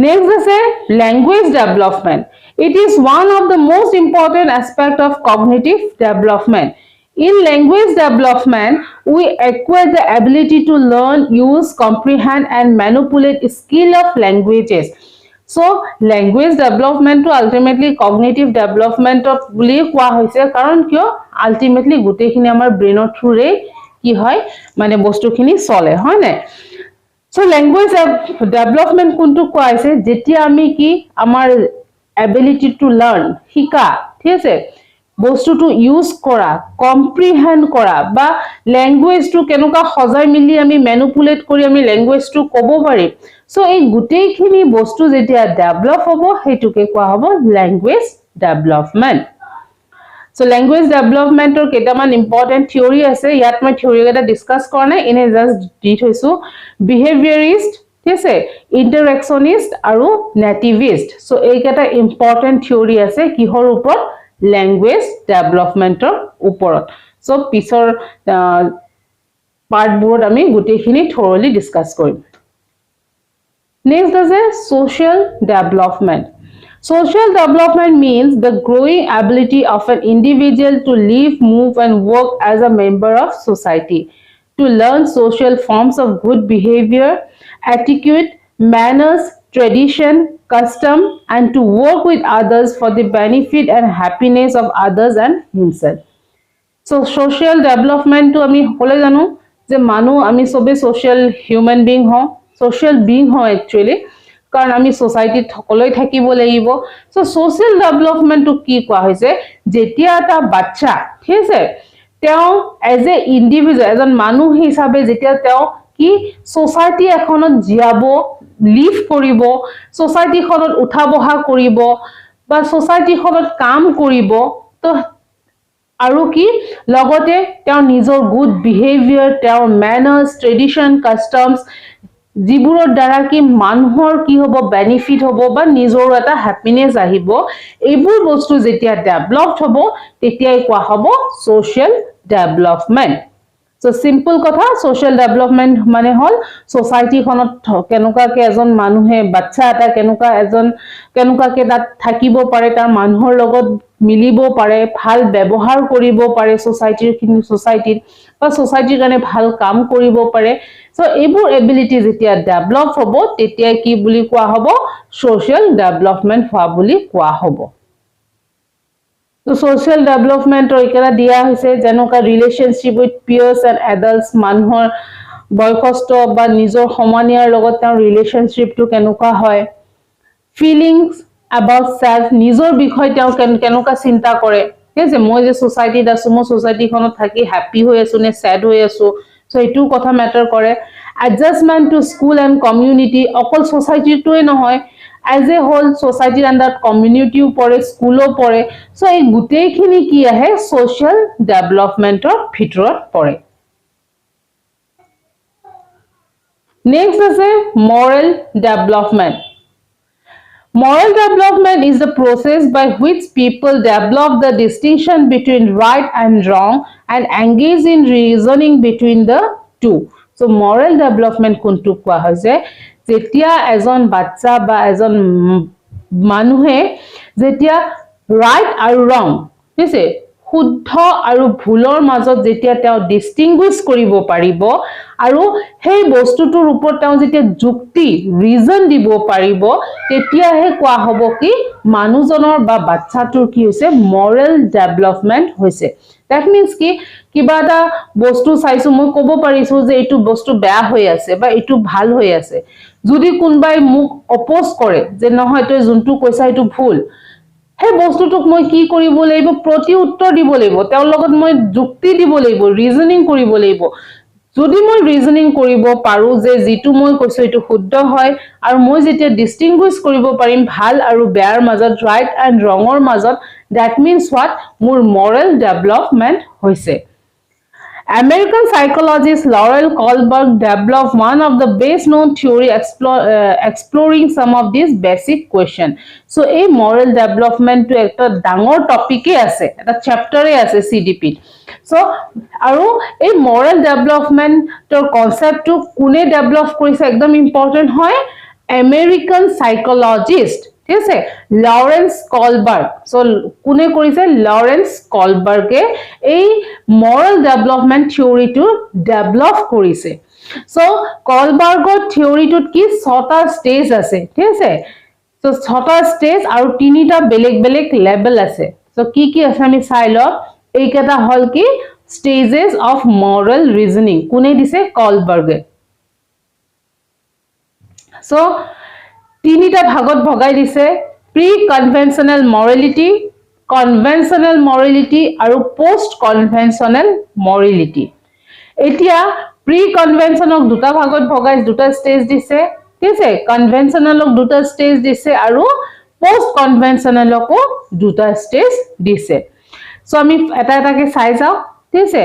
next is a language development it is one of the most important aspect of cognitive development in language development we acquire the ability to learn use comprehend and manipulate skill of languages so language development to ultimately cognitive development of buli kwa hoise karon kyo ultimately gute khini amar brain or through re কি হয় মানে বস্তুখিনি চলে হয় না so language development কোনটো কোৱা আছে যেতিয়া আমি কি আমাৰ এবিলিটি টু লাৰ্ন শিকা ঠিক আছে বস্তুটো ইউজ কৰা কম্প্ৰিহেন্ড কৰা বা ল্যাঙ্গুয়েজটো কেনেকা সজাই মিলি আমি ম্যানিপুলেট কৰি আমি ল্যাঙ্গুয়েজটো ক'ব পাৰি সো এই গুটেইখিনি বস্তু যেতিয়া ডেভেলপ হ'ব হেতুকে কোৱা হ'ব language development So language development or ketaman important theory ase yat moi theory eta discuss kora nai ine just dit hoisu behaviorist ঠিক আছে interactionist aru nativist so ei keta important theory ase kihor upor language development or uporot so pisor part board ami gute khini thoroughly discuss korim next is a social development Social development means the growing ability of an individual to live, move, and work as a member of society, to learn social forms of good behavior, etiquette, manners, tradition, custom, and to work with others for the benefit and happiness of others and himself. So, social development to ami hole janu je manu ami sobe social human being ho, social being ho actually. কাৰণ আমি সোসাইটিত সকলোই থাকিব লাগিব so social development কি কোৱা হৈছে যেতিয়া এটা বাচ্চা ঠিক আছে তেও এজ এ ইন্ডিভিজুয়াল এজন মানুহ হিচাপে যেতিয়া তেও কি সোসাইটি এখনত জিয়াব লিভ কৰিব সোসাইটি খনত উঠা বহা কৰিব বা সোসাইটি খনত কাম কৰিব তো আৰু কি লগতে তেওঁৰ নিজৰ গুড বিহেভিয়াৰ তেওঁৰ মেনাৰ্স ট্ৰেডিশন কাস্টমছ যিবোৰৰ দ্বাৰা কি মানুহৰ কি হ'ব বেনিফিট হ'ব বা নিজৰ এটা হ্যাপিনেস আহিব এইবোৰ বস্তু যেতিয়া ডেভেলপড হ'ব তেতিয়াই কোৱা হ'ব সোশ্যাল ডেভেলপমেন্ট So simple কথা social development মানে হল সোসাইটি খনত কেনেকুৱাকে এজন মানুহে বাচ্চা এটা কেনেকুৱাকে তাত থাকিব পাৰে তাৰ মানুহৰ লগত মিলিব পাৰে ভাল ব্যৱহাৰ কৰিব পাৰে সোসাইটিত বা সোসাইটিৰ কাৰণে ভাল কাম কৰিব পাৰে সো এইবোৰ এবিলিটি যেতিয়া ডেভেলপ হ'ব তেতিয়া কি বুলি কোৱা হ'ব সোশ্যাল ডেভেলপমেন্ট হোৱা বুলি কোৱা হ'ব So social development oikera dia hoise jenoka relationship with peers and adults manhor boykosto ba nijor homaniar logot tar relationship to kenuka hoy feelings about self nijor bikhoy tar kenuka chinta kore je moi je society da sumo society khonot thaki happy hoy asu ne sad hoy asu so etu kotha matter kore adjustment to school and community okol society to nohoy as a whole society under community pore school pore so ei gutei khini ki ahe social development or bhitorot pore next is a moral development Moral development is the process by which people develop the distinction between right and wrong and engage in reasoning between the two. So moral development kuntu kwa hoise jetia ejon bachcha ba ejon manuhe jetia right aru wrong hise শুদ্ধ আৰু ভুলৰ মাজত যেতিয়া তেওঁ distinguished কৰিব পাৰিব আৰু সেই বস্তুটোৰ ওপৰত তেওঁ যেতিয়া যুক্তি ৰিজন দিব পাৰিব তেতিয়াহে কোৱা হ'ব কি মানুহজনৰ বা বাচ্চাটোৰ কি হৈছে মৰেল ডেভেলপমেন্ট হৈছে দ্যাট মিন্স কি কিবা এটা বস্তু চাইছো মই ক'ব পাৰিছো যে এইটো বস্তু বেয়া হৈ আছে বা এইটো ভাল হৈ আছে যদি কোনবাই মোক অপোজ কৰে যে নহয় তই যোনটো কৈছা এইটো ভুল হে বস্তুটোক মই কি কৰিব লাগিব প্ৰতি উত্তৰ দিব লাগিব তেওঁৰ লগত মই যুক্তি দিব লাগিব ৰিজনিং কৰিব লাগিব যদি মই ৰিজনিং কৰিব পাৰো যে যেটো মই কৈছো এটো শুদ্ধ হয় আৰু মই যেতিয়া ডিস্টিংগুইশ কৰিব পাৰিম ভাল আৰু বেয়াৰ মাজত ৰাইট এণ্ড ৰঙৰ মাজত দ্যাট মিন্স হোৱাট মোৰ মৰেল ডেভেলপমেন্ট হৈছে American psychologist Laurel Kohlberg developed one of the best known theory exploring some of these basic questions. So, a moral development to ekta dangor topic ase, eta chapter ase CDP. So, aru a moral development to concept to kune develop korise ekdom important hoy American psychologist. ঠিক আছে Lawrence কলবার্গ so কোনে কৰিছে Lawrence কলবাৰ্গে এই মৰাল development থিওৰিটো develop কৰিছে so কলবাৰ্গৰ থিওৰিটোত কি 6টা stage আছে ঠিক আছে সো 6টা স্টেজ আৰু 3টা বেলেগ বেলেগ লেভেল আছে সো কি আছে আমি চাই লও এইকেটা হল কি স্টেজেস অফ মরাল রিজনিং কোনে দিছে কলবার্গে সো তিনিটা ভাগত ভগাই দিছে প্ৰি কনভেনশনাল মৰেলিটি আৰু পোষ্ট কনভেনশনাল মৰেলিটি এতিয়া প্ৰি কনভেনশনক দুটা ভাগত ভগাই দুটা স্টেজ দিছে ঠিক আছে কনভেনশনালক দুটা স্টেজ দিছে আৰু পোষ্ট কনভেনশনালকো দুটা স্টেজ দিছে সো আমি এটা এটাকে চাই যাও ঠিক আছে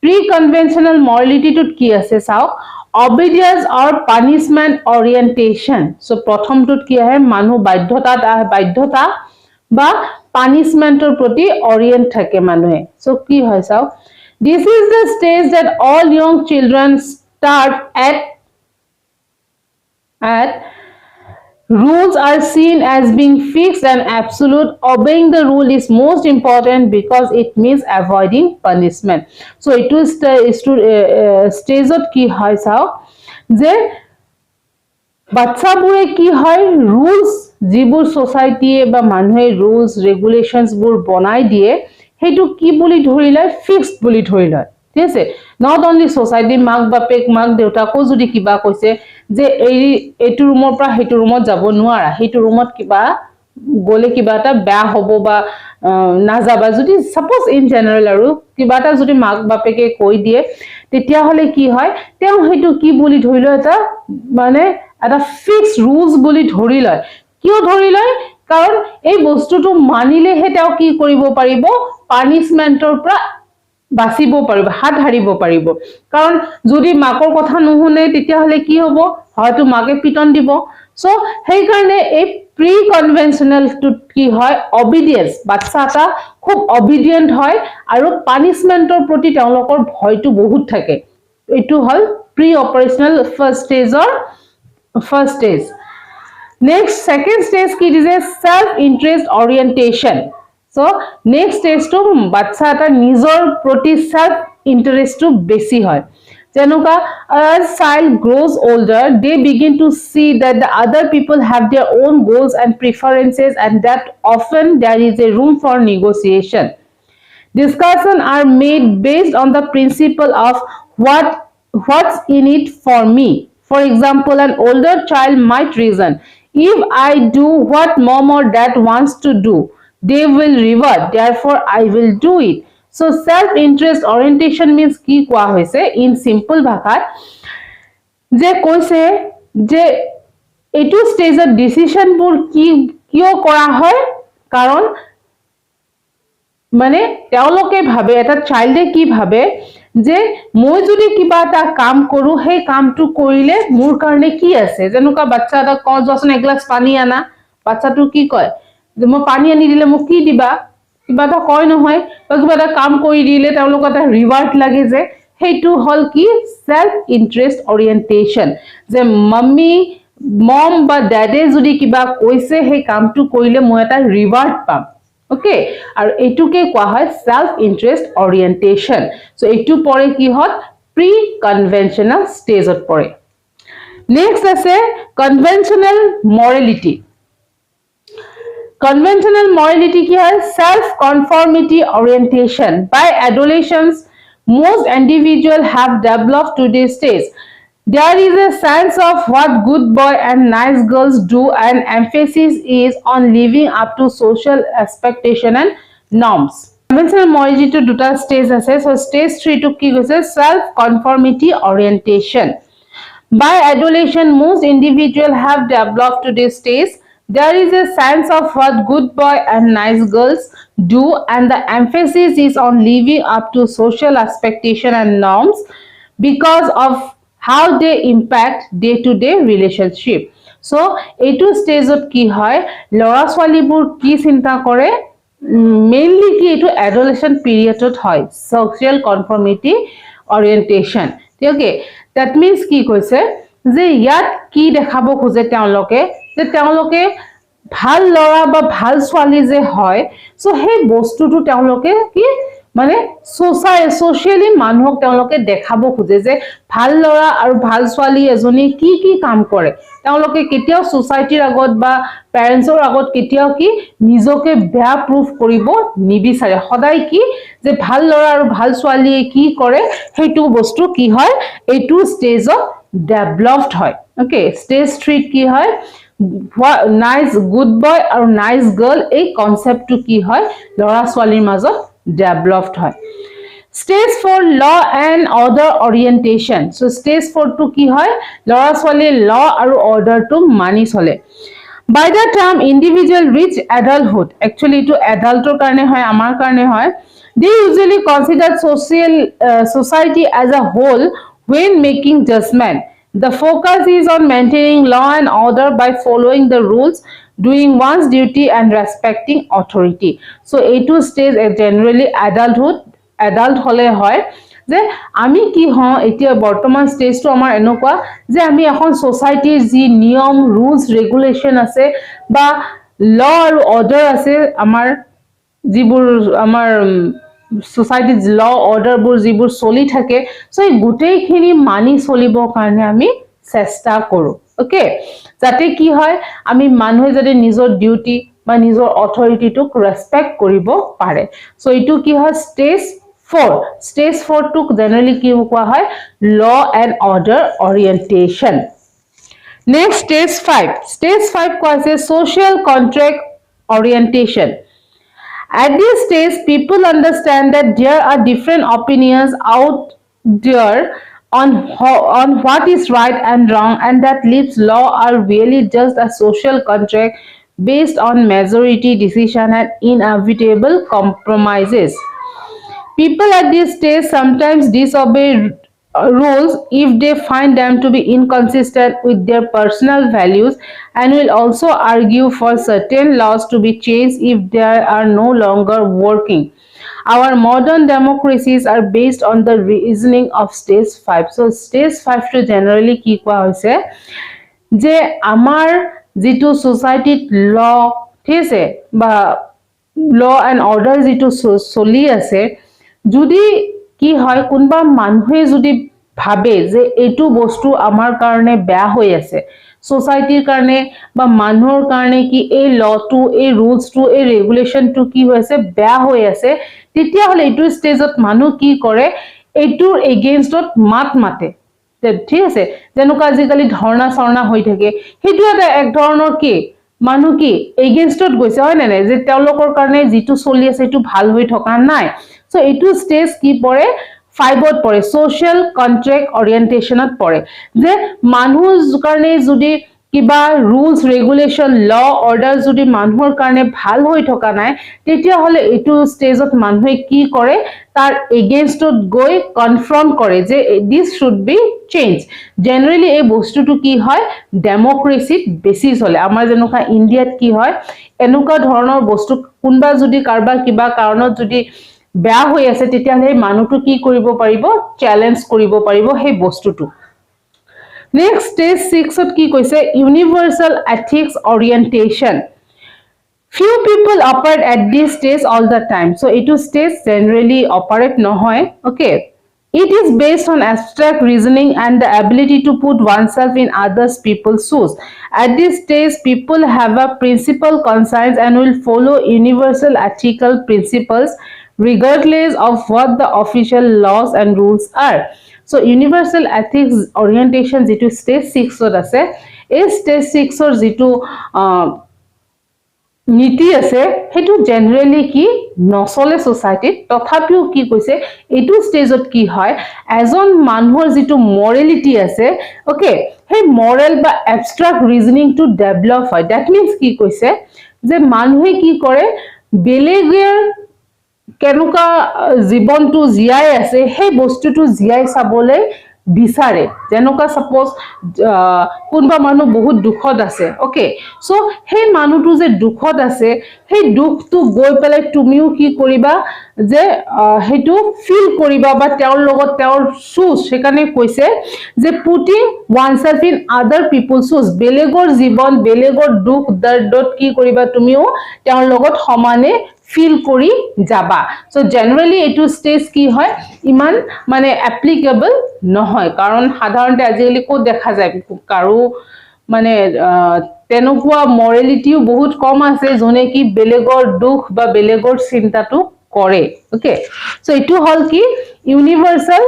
প্ৰি কনভেনশনাল মৰেলিটিটোত কি আছে চাও obedience or punishment orientation so prothomtut ki ahe manu বাধ্যতা বা punishmentor proti orient thake manuhe so ki hoy sao this is the stage that all young children start at rules are seen as being fixed and absolute obeying the rule is most important because it means avoiding punishment so it is stage ot ki hoy sao je বাচ্চাবোৰে কি হয় rules যিবোৰ society বা মানুহে rules regulations বোৰ বনাই দিয়ে হেতু কি বুলি ধৰি লয় fixed বুলি ধৰি লয় ঠিক আছে not only society মাক বাপেক মাক দেউতাকো যদি কিবা কৈছে যে এইটো ৰুমৰ পৰা হেতু ৰুমত যাব নোৱাৰা হেতু ৰুমত কিবা গলে কিবা এটা বেয়া হ'ব বা না যাবা যদি সাপোজ ইন জেনাৰেল আৰু কিবা এটা যদি মাক বাপেকে কৈ দিয়ে তেতিয়া হলে কি হয় তেও হেতু কি বুলি ধৰি লয় এটা মানে এটা ফিক্স ৰুলস বুলি ধৰি লয় কিয় ধৰি লয় কাৰণ এই বস্তুটো মানিলেহে তেওঁ কি কৰিব পাৰিব, পানিশমেন্টৰ পৰা বাচিব পাৰিব, হাত হাৰিব পাৰিব। কাৰণ যদি মাকৰ কথা নুশুনে তেতিয়াহ'লে কি হ'ব, হয়তো মাকে পিটন দিব। সো সেইকাৰণে এই প্ৰি কনভেনশনেলটোত কি হয়, অবিডিয়েন্স, বাচ্চা এটা খুব অবিডিয়েন্ট হয় আৰু পানিশমেন্টৰ প্ৰতি তেওঁলোকৰ ভয়টো বহুত থাকে। এইটো হ'ল প্ৰি অপাৰেশনেল ফাৰ্ষ্ট ষ্টেজৰ first stage. Next second stage কি দিছে, self interest orientation. So next স্টেজটো বাচ্চা এটা নিজৰ প্ৰতি সেলফ ইন্টাৰেস্টটো বেছি হয়। যেনেকুৱা as child grows older, they begin to see that the other people have their own goals and preferences, and that often there is a room for negotiation. Discussions are made based on the principle of what's in it for me. For example, an older child might reason, if I do what mom or dad wants to do, they will reward, therefore I will do it. So self-interest orientation means কি কোৱা হৈছে in simple ভাষাত, যে কৈছে যে এইটো ষ্টেজত ডিসিশনবোৰ কিয় কৰা হয়, কাৰণ মানে তেওঁলোকে ভাবে, এটা চাইল্ডে কি ভাবে যে মই যদি কিবা এটা কাম কৰো, সেই কামটো কৰিলে মোৰ কাৰণে কি আছে। যেনেকুৱা বাচ্চা এটা কয় যোৱাচোন এগিলাচ পানী আনা, বাচ্চাটো কি কয় যে মই পানী আনি দিলে মোক কি দিবা, কিবা এটা কয় নহয়, বা কিবা এটা কাম কৰি দিলে তেওঁলোকৰ এটা ৰিৱাৰ্ড লাগে, যে সেইটো হল কি সেলফ ইন্টাৰেস্ট অৰিয়েন্টেশন, যে মম বা ডেডে যদি কিবা কৈছে সেই কামটো কৰিলে মই এটা ৰিৱাৰ্ড পাম। ওকে, আৰু এইটোকে কোৱা হয় সেলফ ইন্টাৰেস্ট অৰিয়েন্টেশন। সো এইটো পৰে কি হল, প্ৰি কনভেনশনাল ষ্টেজত পৰে। নেক্সট আছে কনভেনশনাল মৰেলিটি। Conventional morality কি হয়, self conformity orientation. By adolescence, most individuals have developed to this stage. There is a sense of what good boy and nice girls do, and emphasis is on living up to social expectation and norms. Conventional morality to দুটা stage আছে, so stage 3 to কি কৈছে, self conformity orientation. By adolescence, most individuals have developed to this stage. There is a sense of what good boy and nice girls do, and the emphasis is on living up to social expectation and norms because of how they impact day-to-day relationship. So, এইটো ষ্টেজত কি হয়, ল'ৰা ছোৱালীবোৰ কি চিন্তা কৰে, mainly কি এইটো এডোলেসেন্ট পিৰিয়ডত হয়, social conformity orientation. Okay, that means কি কৈছে যে ইয়াত কি দেখাব খোজে তেওঁলোকে, যে তেওঁলোকে ভাল ল'ৰা বা ভাল ছোৱালী যে হয়, সো সেই বস্তুটো তেওঁলোকে কি মানে সোশিয়ালি মানুহক তেওঁলোকে দেখাব খোজে, যে ভাল ল'ৰা আৰু ভাল ছোৱালী এজনী কি কি কাম কৰে। তেওঁলোকে কেতিয়াও সোসাইটিৰ আগত বা পেৰেন্টছৰ আগত কেতিয়াও কি নিজকে বেয়া প্ৰুফ কৰিব নিবিচাৰে। সদায় কি যে ভাল ল'ৰা আৰু ভাল ছোৱালীয়ে কি কৰে সেইটো বস্তু কি হয়, এইটো ষ্টেজত ডেভেলপড হয়। ওকে, ষ্টেজ 3 কি হয়, নাইস গুড বয় আৰু নাইস গাৰ্ল, এই কনসেপ্টটো কি হয় ল'ৰা ছোৱালীৰ মাজত ডেভেলপড হয়। Stage 4 law and order orientation. So stage 4 to কি হয়, ল'ৰা ছোৱালীয়ে law আৰু order টো মানি চলে। By the time individual reach adulthood, actually to adultৰ কাৰণে হয়, আমাৰ কাৰণে হয়, they usually consider society as a whole when making judgment. The focus is on maintaining law and order by following the rules, doing one's duty and respecting authority. So এইটো stage generally adult হলে হয়, যে আমি কি হওঁ এতিয়া বৰ্তমান ষ্টেজটো আমাৰ এনেকুৱা যে আমি এখন সোসাইটিৰ যি নিয়ম ৰুলস ৰেগুলেশন আছে বা ল আৰু অৰ্ডাৰ আছে, আমাৰ যিবোৰ আমাৰ সোসাইটিৰ ল অৰ্ডাৰবোৰ যিবোৰ চলি থাকে, সো এই গোটেইখিনি মানি চলিবৰ কাৰণে আমি চেষ্টা কৰো। ওকে, যাতে কি হয় আমি মানুহে যাতে নিজৰ ডিউটি বা নিজৰ অথৰিটিটোক ৰেসপেক্ট কৰিব পাৰে। সো এইটো কি হয় ষ্টেজ 4। Stage 4 to generally কি কোৱা হয়, law and order orientation. Next stage 5. Stage 5 কোৱা হৈছে social contract orientation. At this stage, people understand that there are different opinions out there on what is right and wrong, and that lives law are really just a social contract based on majority decision and inevitable compromises. People at this stage sometimes disobey rules if they find them to be inconsistent with their personal values, and will also argue for certain laws to be changed if they are no longer working. Our modern democracies are based on the reasoning of stage 5. So stage 5 to generally কি কোৱা হৈছে যে আমাৰ যেটো সোসাইটিত ল ঠিক আছে বা ল এন্ড অর্ডার যেটো চলি আছে যদি কি হয় কোনবা মানুহে যদি ভাবে যে এটো বস্তু আমাৰ কাৰণে বেয়া হৈ আছে সোসাইটিৰ কাৰণে বা মানুহৰ কাৰণে কি এই লটো এই ৰুলসটো এই ৰেগুলেশনটো কি হৈছে বেয়া হৈ আছে তেতিয়া হলে এটো ষ্টেজত মানুহ কি কৰে এটোৰ এগেইনষ্টত মাত মাতে ঠিক আছে যেনেকুৱা আজিকালি ধৰ্ণা সৰ্ণা হৈ থাকে হেতু এটা এক ধৰণৰ কি মানুহ কি এগেইনষ্টত গৈছে হয় না যে তেওঁলোকৰ কাৰণে যেটো চলি আছে এটো ভাল হৈ থকা নাই সো এটো ষ্টেজ কি পৰে 5ত পৰে সোশ্যাল কন্ট্ৰাক্ট অৰিয়েন্টেশনত পৰে যে মানুহৰ কাৰণে যদি কিবা ৰুলস ৰেগুলেশন ল অৰ্ডাৰ যদি মানুহৰ কাৰণে ভাল হৈ থকা নাই তেতিয়া হলে এটো ষ্টেজত মানুহে কি কৰে তাৰ এগেইনষ্টত গৈ কনফ্ৰন্ট কৰে যে this should be change generally এই বস্তুটো কি হয় ডেমোক্ৰেসিত বেছি চলে আমাৰ যেনেকুৱা ইণ্ডিয়াত কি হয় এনেকুৱা ধৰণৰ বস্তু কোনবা যদি কাৰবা কিবা কাৰণত যদি বেয়া হৈ আছে তেতিয়া হলে মানুহটো কি কৰিব পাৰিব চ্যালেঞ্জ কৰিব পাৰিব সেই বস্তুটো Next, stage 6 ot ki koise universal ethics orientation. Few people operate at this stage all the time. So, it stage generally operate no hoy. Okay. It is based on abstract reasoning and the ability to put oneself in others people's shoes. At this stage, people have a principal conscience and will follow universal ethical principles regardless of what the official laws and rules are. So universal ethics orientation যেটো stage 6 ত আছে এই stage 6 ৰ যেটো নীতি আছে হেতু generally কি নচলে সোসাইটিত তথাপিও কি কৈছে এটো ষ্টেজত কি হয় এজন মানুহৰ যেটো মৰেলিটি আছে ওকে হে মৰেল বা এবস্ট্ৰাক্ট ৰিজনিং টু ডেভেলপ হয় দ্যাট মিন্স কি কৈছে যে মানুহে কি কৰে বেলেগৰ কেনুকা জীৱনটো জিয়াই আছে সেই বস্তুটো জিয়াই চাবলৈ বিচাৰে যেনেকুৱা সাপোজ কোনবা মানুহ বহুত দুখত আছে ওকে সো সেই মানুহটো যে দুখত আছে সেই দুখটো গৈ পেলাই তুমিও কি কৰিবা যে হেতু ফিল কৰিবা বা তেওঁৰ লগত তেওঁৰ সুস সেখানে কৈছে যে putting oneself in other people's shoes বেলেগৰ জীৱন বেলেগৰ দুখ দৰ্দত কি কৰিবা তুমিও তেওঁৰ লগত সমানে ফিল কৰি যাবা সো জেনাৰেলি এটো ষ্টেজ কি হয় ইমান মানে এপ্লিকেবল নহয় কাৰণ সাধাৰণতে আজিকালি কো দেখা যায় কাৰো মানে তেনেকুৱা মৰেলিটিও বহুত কম আছে জনে কি বেলেগৰ দুখ বা বেলেগৰ চিন্তাটো কৰে ওকে সো এটো হল কি ইউনিভাৰ্সাল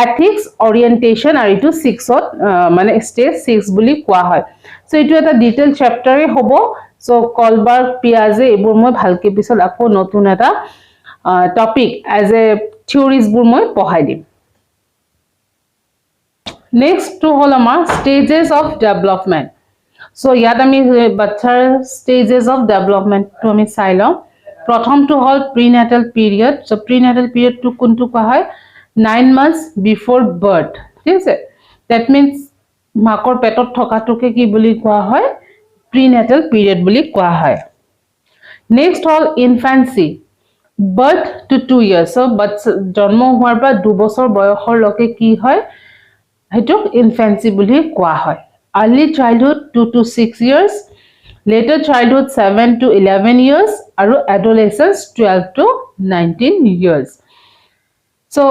ethics orientation আৰু এটো 6 ত মানে stage 6 বুলি কোৱা হয় সো এটো এটা ডিটেইল চ্যাপ্টাৰে হ'ব সো কলবাৰ্গ পিয়াজে এবোৰ মই ভালকে পিছত আকৌ নতুন এটা টপিক এজ এ থিওৰিজ বোৰ মই পঢ়াই দিম নেক্সট টু হল আমাৰ stages of development সো ইয়াত আমি বাচ্চাৰ stages of development টু আমি চাই লওঁ প্ৰথমটো হল prenatal period so prenatal period টু কোনটো কোৱা হয় 9 months before birth ঠিক আছে that means মাকৰ পেটত থকাটোকে কি বুলি কোৱা হয় prenatal period বুলি কোৱা হয় next hall infancy birth to 2 years so জন্ম হোৱাৰ পৰা 2 বছৰ বয়সৰ লকে কি হয় হেতু infancy বুলি কোৱা হয় early childhood 2 to 6 years later childhood 7 to 11 years আৰু adolescence 12 to 19 years so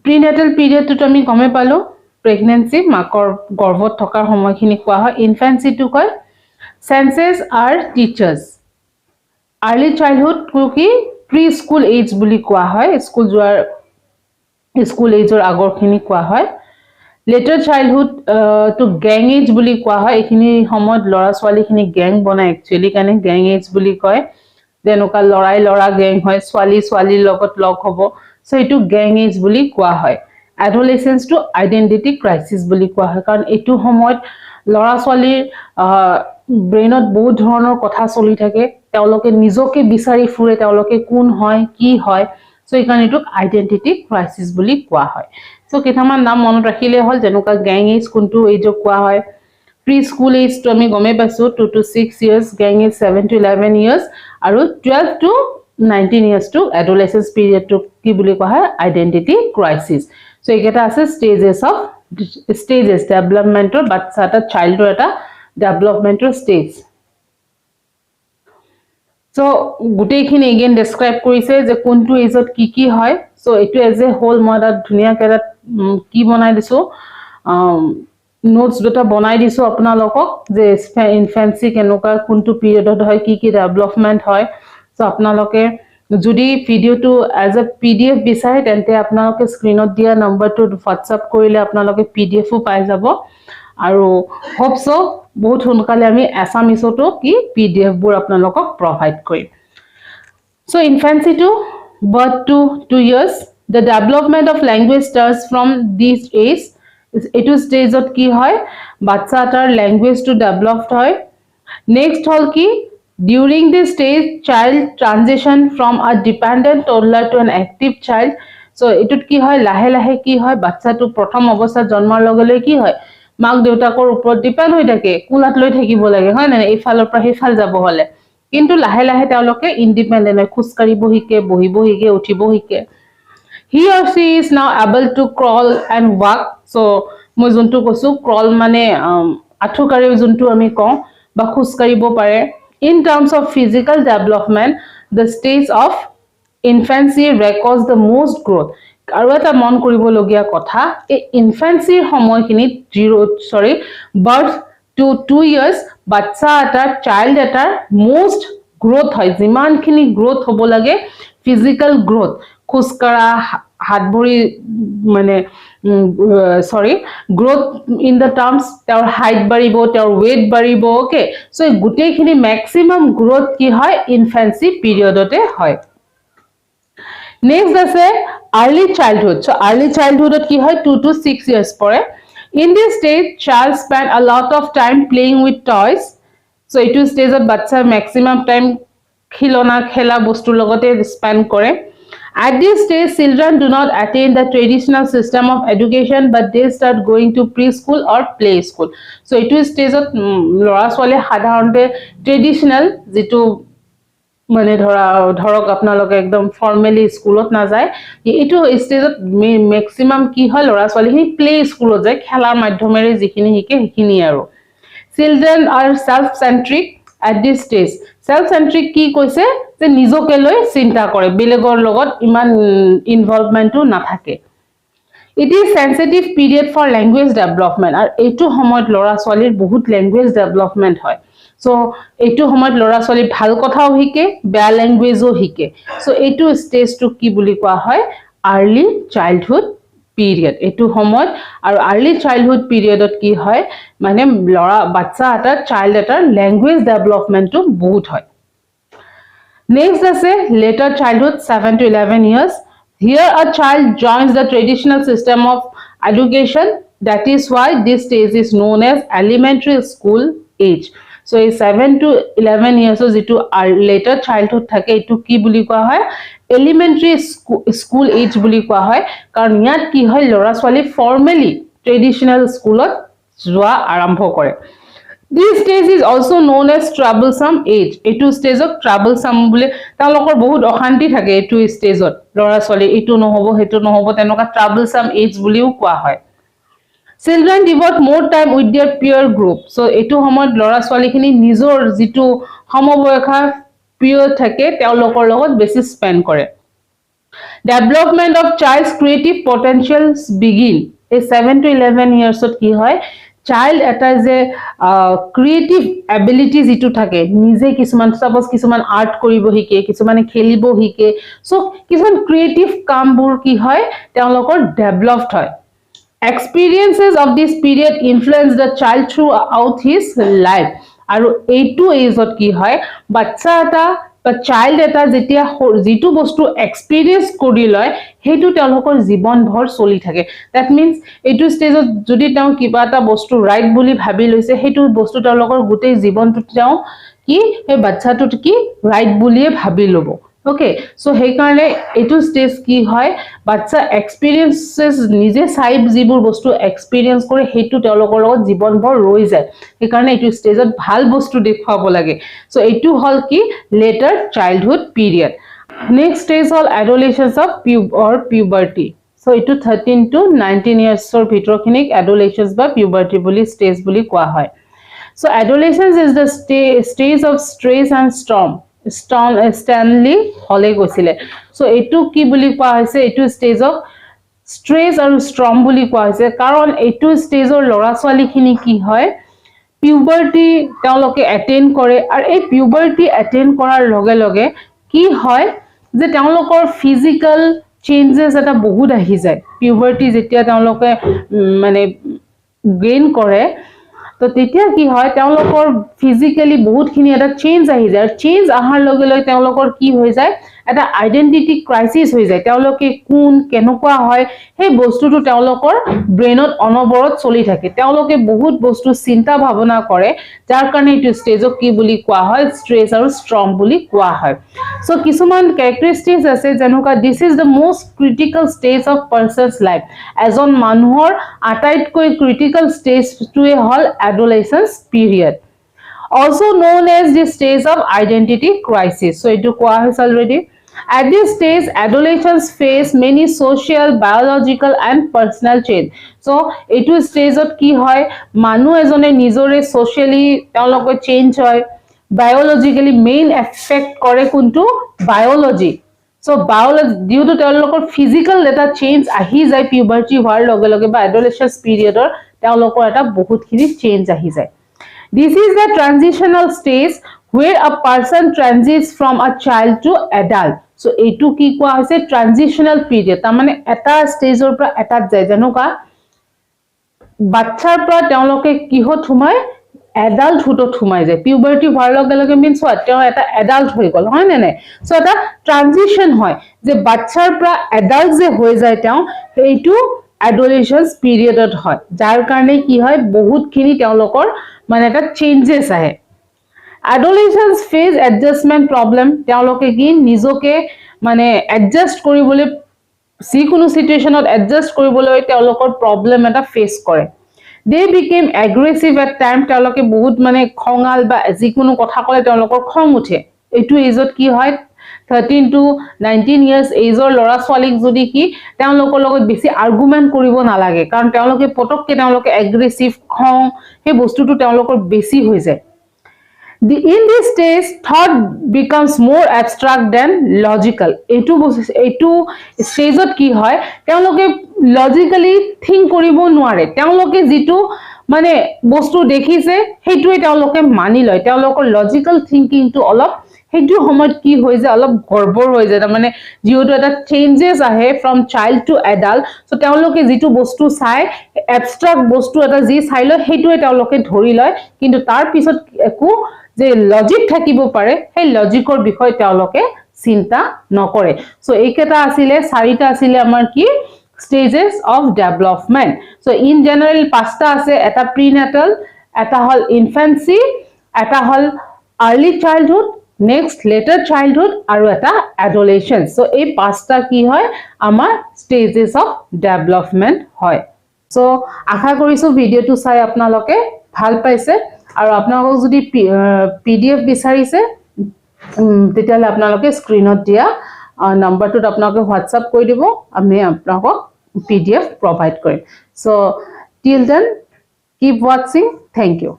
prenatal period to আমি কমে পালো pregnancy মাকৰ গৰ্ভত থকাৰ সময়খিনি কোৱা হয় infancy to কয় senses are teachers early childhood কি preschool age বুলি কোৱা হয় স্কুল যোৱাৰ স্কুল এজৰ আগৰখিনি কোৱা হয় later childhood to gang age বুলি কোৱা হয় এখিনি সময়ত লৰা ছোৱালীখিনি gang বনাই একচুয়ালি কাৰণে gang age বুলি কয় যেনেকুৱা লৰাই লৰা gang হয় ছোৱালী ছোৱালীৰ লগত লগ হ'ব সো এটো gang age বুলি কোৱা হয় adolescence to identity crisis বুলি কোৱা হয় কাৰণ এটো সময়ত লৰা ছোৱালীৰ ব্ৰেইনত বহুত ধৰণৰ কথা চলি থাকে, তেওঁলোকে নিজকে বিচাৰি ফুৰে, তেওঁলোকে কোন হয় কি হয়। সো এইকাৰণে এইটোক আইডেন্টিটি ক্ৰাইচিছ বুলি কোৱা হয়। সো কেইটামান নাম মনত ৰাখিলে হ'ল, যেনেকুৱা গ্যাং এজ কোনটো এজক কোৱা হয়, প্ৰি স্কুল এজটো আমি গমেই পাইছোঁ 2 to 6 years, gang age 7 to 11 years, আৰু 12 to 19 years to adolescence period to কি বুলি কোৱা হয়, আইডেন্টিটি ক্ৰাইচিছ। সো এইকেইটা আছে stages ডেভেলপমেন্টৰ, বাচ্চা এটা চাইল্ডৰ এটা ডেভেলপমেন্টৰ ষ্টেজ। সো গোটেইখিনি এগেইন ডেছক্ৰাইব কৰিছে যে কোনটো এজত কি হয়। সো এইটো এজ এ হোল মই এটা ধুনীয়াকৈ এটা কি বনাই দিছোঁ, নোটছ দুটা বনাই দিছোঁ আপোনালোকক, যে ইনফেন্সি কেনেকুৱা কোনটো পিৰিয়ডত হয়, কি ডেভেলপমেন্ট হয়। সো আপোনালোকে যদি ভিডিঅ'টো এজ এ PDF বিচাৰে তেন্তে আপোনালোকে স্ক্ৰীনত দিয়া নম্বৰটোত হোৱাটছআপ কৰিলে আপোনালোকে PDFও পাই যাব। আৰু হোপছ বহুত সোনকালে আমি এছামিছতো কি PDF বোৰ আপোনালোকক প্ৰভাইড কৰিম। So infancy to birth to 2 years, the development of language starts from this age. এইটো ষ্টেজত কি হয়, বাচ্চা এটাৰ ল্যাঙ্গুৱেজটো ডেভেলপড হয়। নেক্সট হল কি, during this stage child transition from a dependent toddler to an active child. So এইটোত কি হয়, লাহে লাহে কি হয়, বাচ্চাটো প্ৰথম অৱস্থাত জন্মৰ লগে লগে কি হয়, মাক দেউতাকৰ ওপৰত ডিপেন্ড হৈ থাকে, কুলাত লৈ থাকিব লাগে, হয় না, এইফালৰ পৰা সেইফাল যাব হলে। কিন্তু লাহে লাহে তেওঁলোকে ইণ্ডিপেণ্ডেণ্ট হয়, খোজ কাঢ়িব শিকে, বহিব শিকে, উঠিব শিকে। He or she is now able to crawl and walk. So মই যোনটো কৈছো ক্ৰল মানে আঁঠুকাঢ়ি যোনটো আমি কওঁ, বা খোজ কাঢ়িব পাৰে। In terms of physical development, the stage of infancy records the most growth. আৰু এটা মন কৰিবলগীয়া কথা, এই ইনফেন্সিৰ সময়খিনিত বাৰ্থ টু 2 years বাচ্চা এটাৰ, চাইল্ড এটাৰ মোষ্ট গ্ৰোথ হয়, যিমানখিনি গ্ৰোথ হ'ব লাগে, ফিজিকেল গ্ৰোথ, খোজকাঢ়া, হাত ভৰি মানে গ্ৰোথ ইন দ্য টাৰ্মছ, তেওঁৰ হাইট বাঢ়িব, তেওঁৰ ৱেইট বাঢ়িব। অ'কে, চ' গোটেইখিনি মেক্সিমাম গ্ৰোথ কি হয়, ইনফেন্সি পিৰিয়ডতে হয়। নেক্সট আছে আৰ্লি চাইল্ডহুড। চ' আৰ্লি চাইল্ডহুডত কি হয়, 2 to 6 years পৰে। In this stage child spend a lot of time playing with toys. So' এইটো ষ্টেজত বাচ্চাৰ মেক্সিমাম টাইম খিলনা, খেলা বস্তুৰ লগতে স্পেণ্ড কৰে। At this stage, children do not attain the traditional system of education, but they start going to preschool or play school. So এইটো ষ্টেজত ল'ৰা ছোৱালী সাধাৰণতে ট্ৰেডিশ্যনেল যিটো মানে ধৰক আপোনালোকে একদম ফৰ্মেলি স্কুলত নাযায়, এইটো ষ্টেজত মেক্সিমাম কি হয়, ল'ৰা ছোৱালীখিনি প্লে স্কুলত যায়, খেলাৰ মাধ্যমেৰে যিখিনি শিকে সেইখিনি। আৰু children are self centric at this stage. Self centric কি কৈছে, যে নিজকে লৈ চিন্তা কৰে, বেলেগৰ লগত ইমান ইনভলভমেন্টটো নাথাকে। It is sensitive period for language development. আৰু এইটো সময়ত ল'ৰা ছোৱালীৰ বহুত লেংগুৱেজ ডেভেলপমেন্ট হয়। চ' এইটো সময়ত ল'ৰা ছোৱালী ভাল কথাও শিকে, বেয়া লেংগুৱেজো শিকে। চ' এইটো ষ্টেজটোক কি বুলি কোৱা হয়, আৰ্লি চাইল্ডহুড পিৰিয়ড। এইটো সময়ত আৰু আৰ্লি চাইল্ডহুড পিৰিয়ডত কি হয়, মানে বাচ্চা এটা, চাইল্ড এটাৰ লেংগুৱেজ ডেভেলপমেন্টটো বহুত হয়। নেক্সট আছে later childhood, 7 to 11 years. Here a child joins the traditional system of education. That is why this stage is known as elementary school age. So এই 7 to 11 years যিটো later childhood থাকে, এইটো কি বুলি কোৱা হয়, elementary school age বুলি কোৱা হয়। কাৰণ ইয়াত কি হয়, ল'ৰা ছোৱালী ফৰ্মেলি ট্ৰেডিশ্যনেল স্কুলত যোৱা আৰম্ভ কৰে। This stage is also known as troublesome age. এইটো ষ্টেজক troublesome বুলি, তেওঁলোকৰ বহুত অশান্তি থাকে এইটো ষ্টেজত, ল'ৰা ছোৱালী এইটো নহব, সেইটো নহব, তেনেকুৱা troublesome age বুলিও কোৱা হয়। Children devote more time with their peer group. So এইটো সময়ত ল'ৰা ছোৱালীখিনি নিজৰ যিটো সমবয়সা peer থাকে, তেওঁলোকৰ লগত বেছি স্পেণ্ড কৰে। Development of child's creative potentials begin. এই 7 to 11 yearsত কি হয়, চাইল্ড এটা যে ক্ৰিয়েটিভ এবিলিটি যিটো থাকে, নিজে কিছুমান সাপোজ কিছুমান আৰ্ট কৰিব শিকে, কিছুমানে খেলিব শিকে। চ' কিছুমান ক্ৰিয়েটিভ কামবোৰ কি হয়, তেওঁলোকৰ ডেভেলপড হয়। Experiences of this period influence the child throughout his life. আৰু এইটো এজত কি হয়, বাচ্চা এটা বা চাইল্ড এটা যেতিয়া যেটো বস্তু এক্সপেৰিয়েন্স কৰি লয় হেতু তেওঁলোকৰ জীৱনভৰ চলি থাকে দ্যাট মিন্স এইটো ষ্টেজত যদি তেওঁ কিবা এটা বস্তু ৰাইট বুলি ভাবি লৈছে হেতু বস্তু তেওঁলোকৰ গোটেই জীৱনটো তেওঁ কি এই বাচ্চাটোত কি ৰাইট বুলিয়ে ভাবি ল'ব ওকে সো সেই কাৰণে এইটো ষ্টেজ কি হয় বাচ্চা এক্সপেৰিয়েন্সেস নিজে চাই যিবোৰ বস্তু এক্সপেৰিয়েন্স কৰে হেতু তেওঁলোকৰ লগত জীৱনভৰ ৰৈ যায় সেই কাৰণে এইটো ষ্টেজত ভাল বস্তু দেখুৱাব লাগে সো এইটো হল কি later childhood period next stage hol adolescence of puberty so itu 13 to 19 years or bhitor khinik adolescence ba puberty boli stage boli koa hoy so adolescence is the stage of stress and storm Stanley hole goisile so etu ki boli koa hoise etu stage of stress aru storm boli koa hoise karon etu stage or lora swali khini ki hoy puberty তেওঁলোকে attain কৰে আৰু এই puberty attain কৰাৰ লগে লগে কি হয় যে তেওঁলোকৰ ফিজিক্যাল চেঞ্জেস এটা বহুত আহি যায় puberty যেতিয়া তেওঁলোকে মানে গেইন কৰে তো তেতিয়া কি হয় তেওঁলোকৰ ফিজিক্যালি বহুতখিনি এটা চেঞ্জ আহি যায় চেঞ্জ আহাৰ লগে লগে তেওঁলোকৰ কি হৈ যায় এটা আইডেন্টিটি ক্ৰাইসিস হৈ যায় তেওঁলোকে কোন কেনেকুৱা হয় সেই বস্তুটো তেওঁলোকৰ ব্ৰেইনত অনবৰত চলি থাকে তেওঁলোকে বহুত বস্তু চিন্তা ভাবনা কৰে যাৰ কাৰণে এইটো ষ্টেজক কি বুলি কোৱা হয় ষ্ট্ৰেছ আৰু ষ্ট্ৰম বুলি কোৱা হয় সো কিছুমান ক্যাৰেক্টাৰিষ্টিক্স আছে যেনেকুৱা this is the most critical stage of person's life এজন মানুহৰ আটাইতকৈ ক্ৰিটিকেল ষ্টেজটোৱে হল adolescence period also known as the stage of identity crisis so it was already at this stage adolescents face many social biological and personal change so etu stage ot ki hoy manu ejone nijore socially তেওঁলোকৰ change hoy biologically main affect কৰে কোনটো biology so biology due to তেওঁলোকৰ physical data change ahi যায় puberty হোৱাৰ লগে লগে বা adolescence period or তেওঁলোকৰ এটা বহুতখিনি চেঞ্জ আহি যায় this is the transitional stage where a person transits from a child to adult so এইটো কি কোৱা হৈছে transitional period তাৰ মানে এটা ষ্টেজৰ পৰা এটাত যায় যেনেকুৱা বাচ্চাৰ পৰা তেওঁলোকে কিহত সোমায় adulthoodত সোমাই যায় puberty হোৱাৰ লগে লগে means what তেওঁ এটা adult হৈ গল হয় নে নাই so এটা transition হয় যে বাচ্চাৰ পৰা adult যে হৈ যায় তেওঁ এইটো adolescence period ত হয় যাৰ কাৰণে কি হয় বহুতখিনি তেওঁলোকৰ মানে এটা চেঞ্জেস আহে adolescents face adjustment problem তেওঁলোকে কি নিজকে মানে এডজাস্ট কৰিবলৈ যিকোনো সিচুৱেচনত এডজাস্ট কৰিবলৈ তেওঁলোকৰ প্ৰবলেম এটা ফেস কৰে they became aggressive at time তেওঁলোকে বহুত মানে খঙাল বা যিকোনো কথা কলে তেওঁলোকৰ খং উঠে এইটো এজত কি হয় 13 to 19 years এজৰ লৰা ছোৱালীক যদি কি তেওঁলোকৰ লগত বেছি আৰ্গুমেন্ট কৰিব নালাগে কাৰণ তেওঁলোকে পটককে তেওঁলোকে এগ্ৰেছিভ খং সেই বস্তুটো তেওঁলোকৰ বেছি হৈ যায় in this stage thought becomes more abstract than logical etu stage ot ki hoy তেওঁলোকে logically think কৰিব নোৱাৰে তেওঁলোকে যেটো মানে বস্তু দেখিছে হেতুৱে তেওঁলোকে মানি লয় তেওঁলোকৰ লজিক্যাল থিংকিং টো অলপ হেতু সময়ত কি হৈ যায় অলপ গৰ্বৰ হৈ যায় মানে যেটো এটা চেঞ্জেস আহে from child to adult so তেওঁলোকে যেটো বস্তু চাই abstract বস্তু এটা যি চাই লয় হেতুৱে তেওঁলোকে ধৰি লয় কিন্তু তাৰ পিছত একো যে লজিক থাকিব পাৰে সেই লজিকৰ বিষয় তেওঁলোকে চিন্তা নকৰে সো এইকেটা আছিল চাৰিটা আছিল আমাৰ কি stages of development so in general পাঁচটা আছে এটা prenatal এটা হল infancy এটা হল early childhood next later childhood আৰু এটা adolescence so এই পাঁচটা কি হয় আমাৰ stages of development হয় so আশা কৰিছো ভিডিওটো চাই আপোনালোকে ভাল পাইছে আৰু আপোনালোকক যদি পিডিএফ বিচাৰিছে তেতিয়ালে আপোনালোকে স্ক্ৰিনত দিয়া নম্বৰটোত আপোনালোকে WhatsApp কৰি দিব আমি আপোনালোকক PDF provide কৰিম so till then keep watching thank you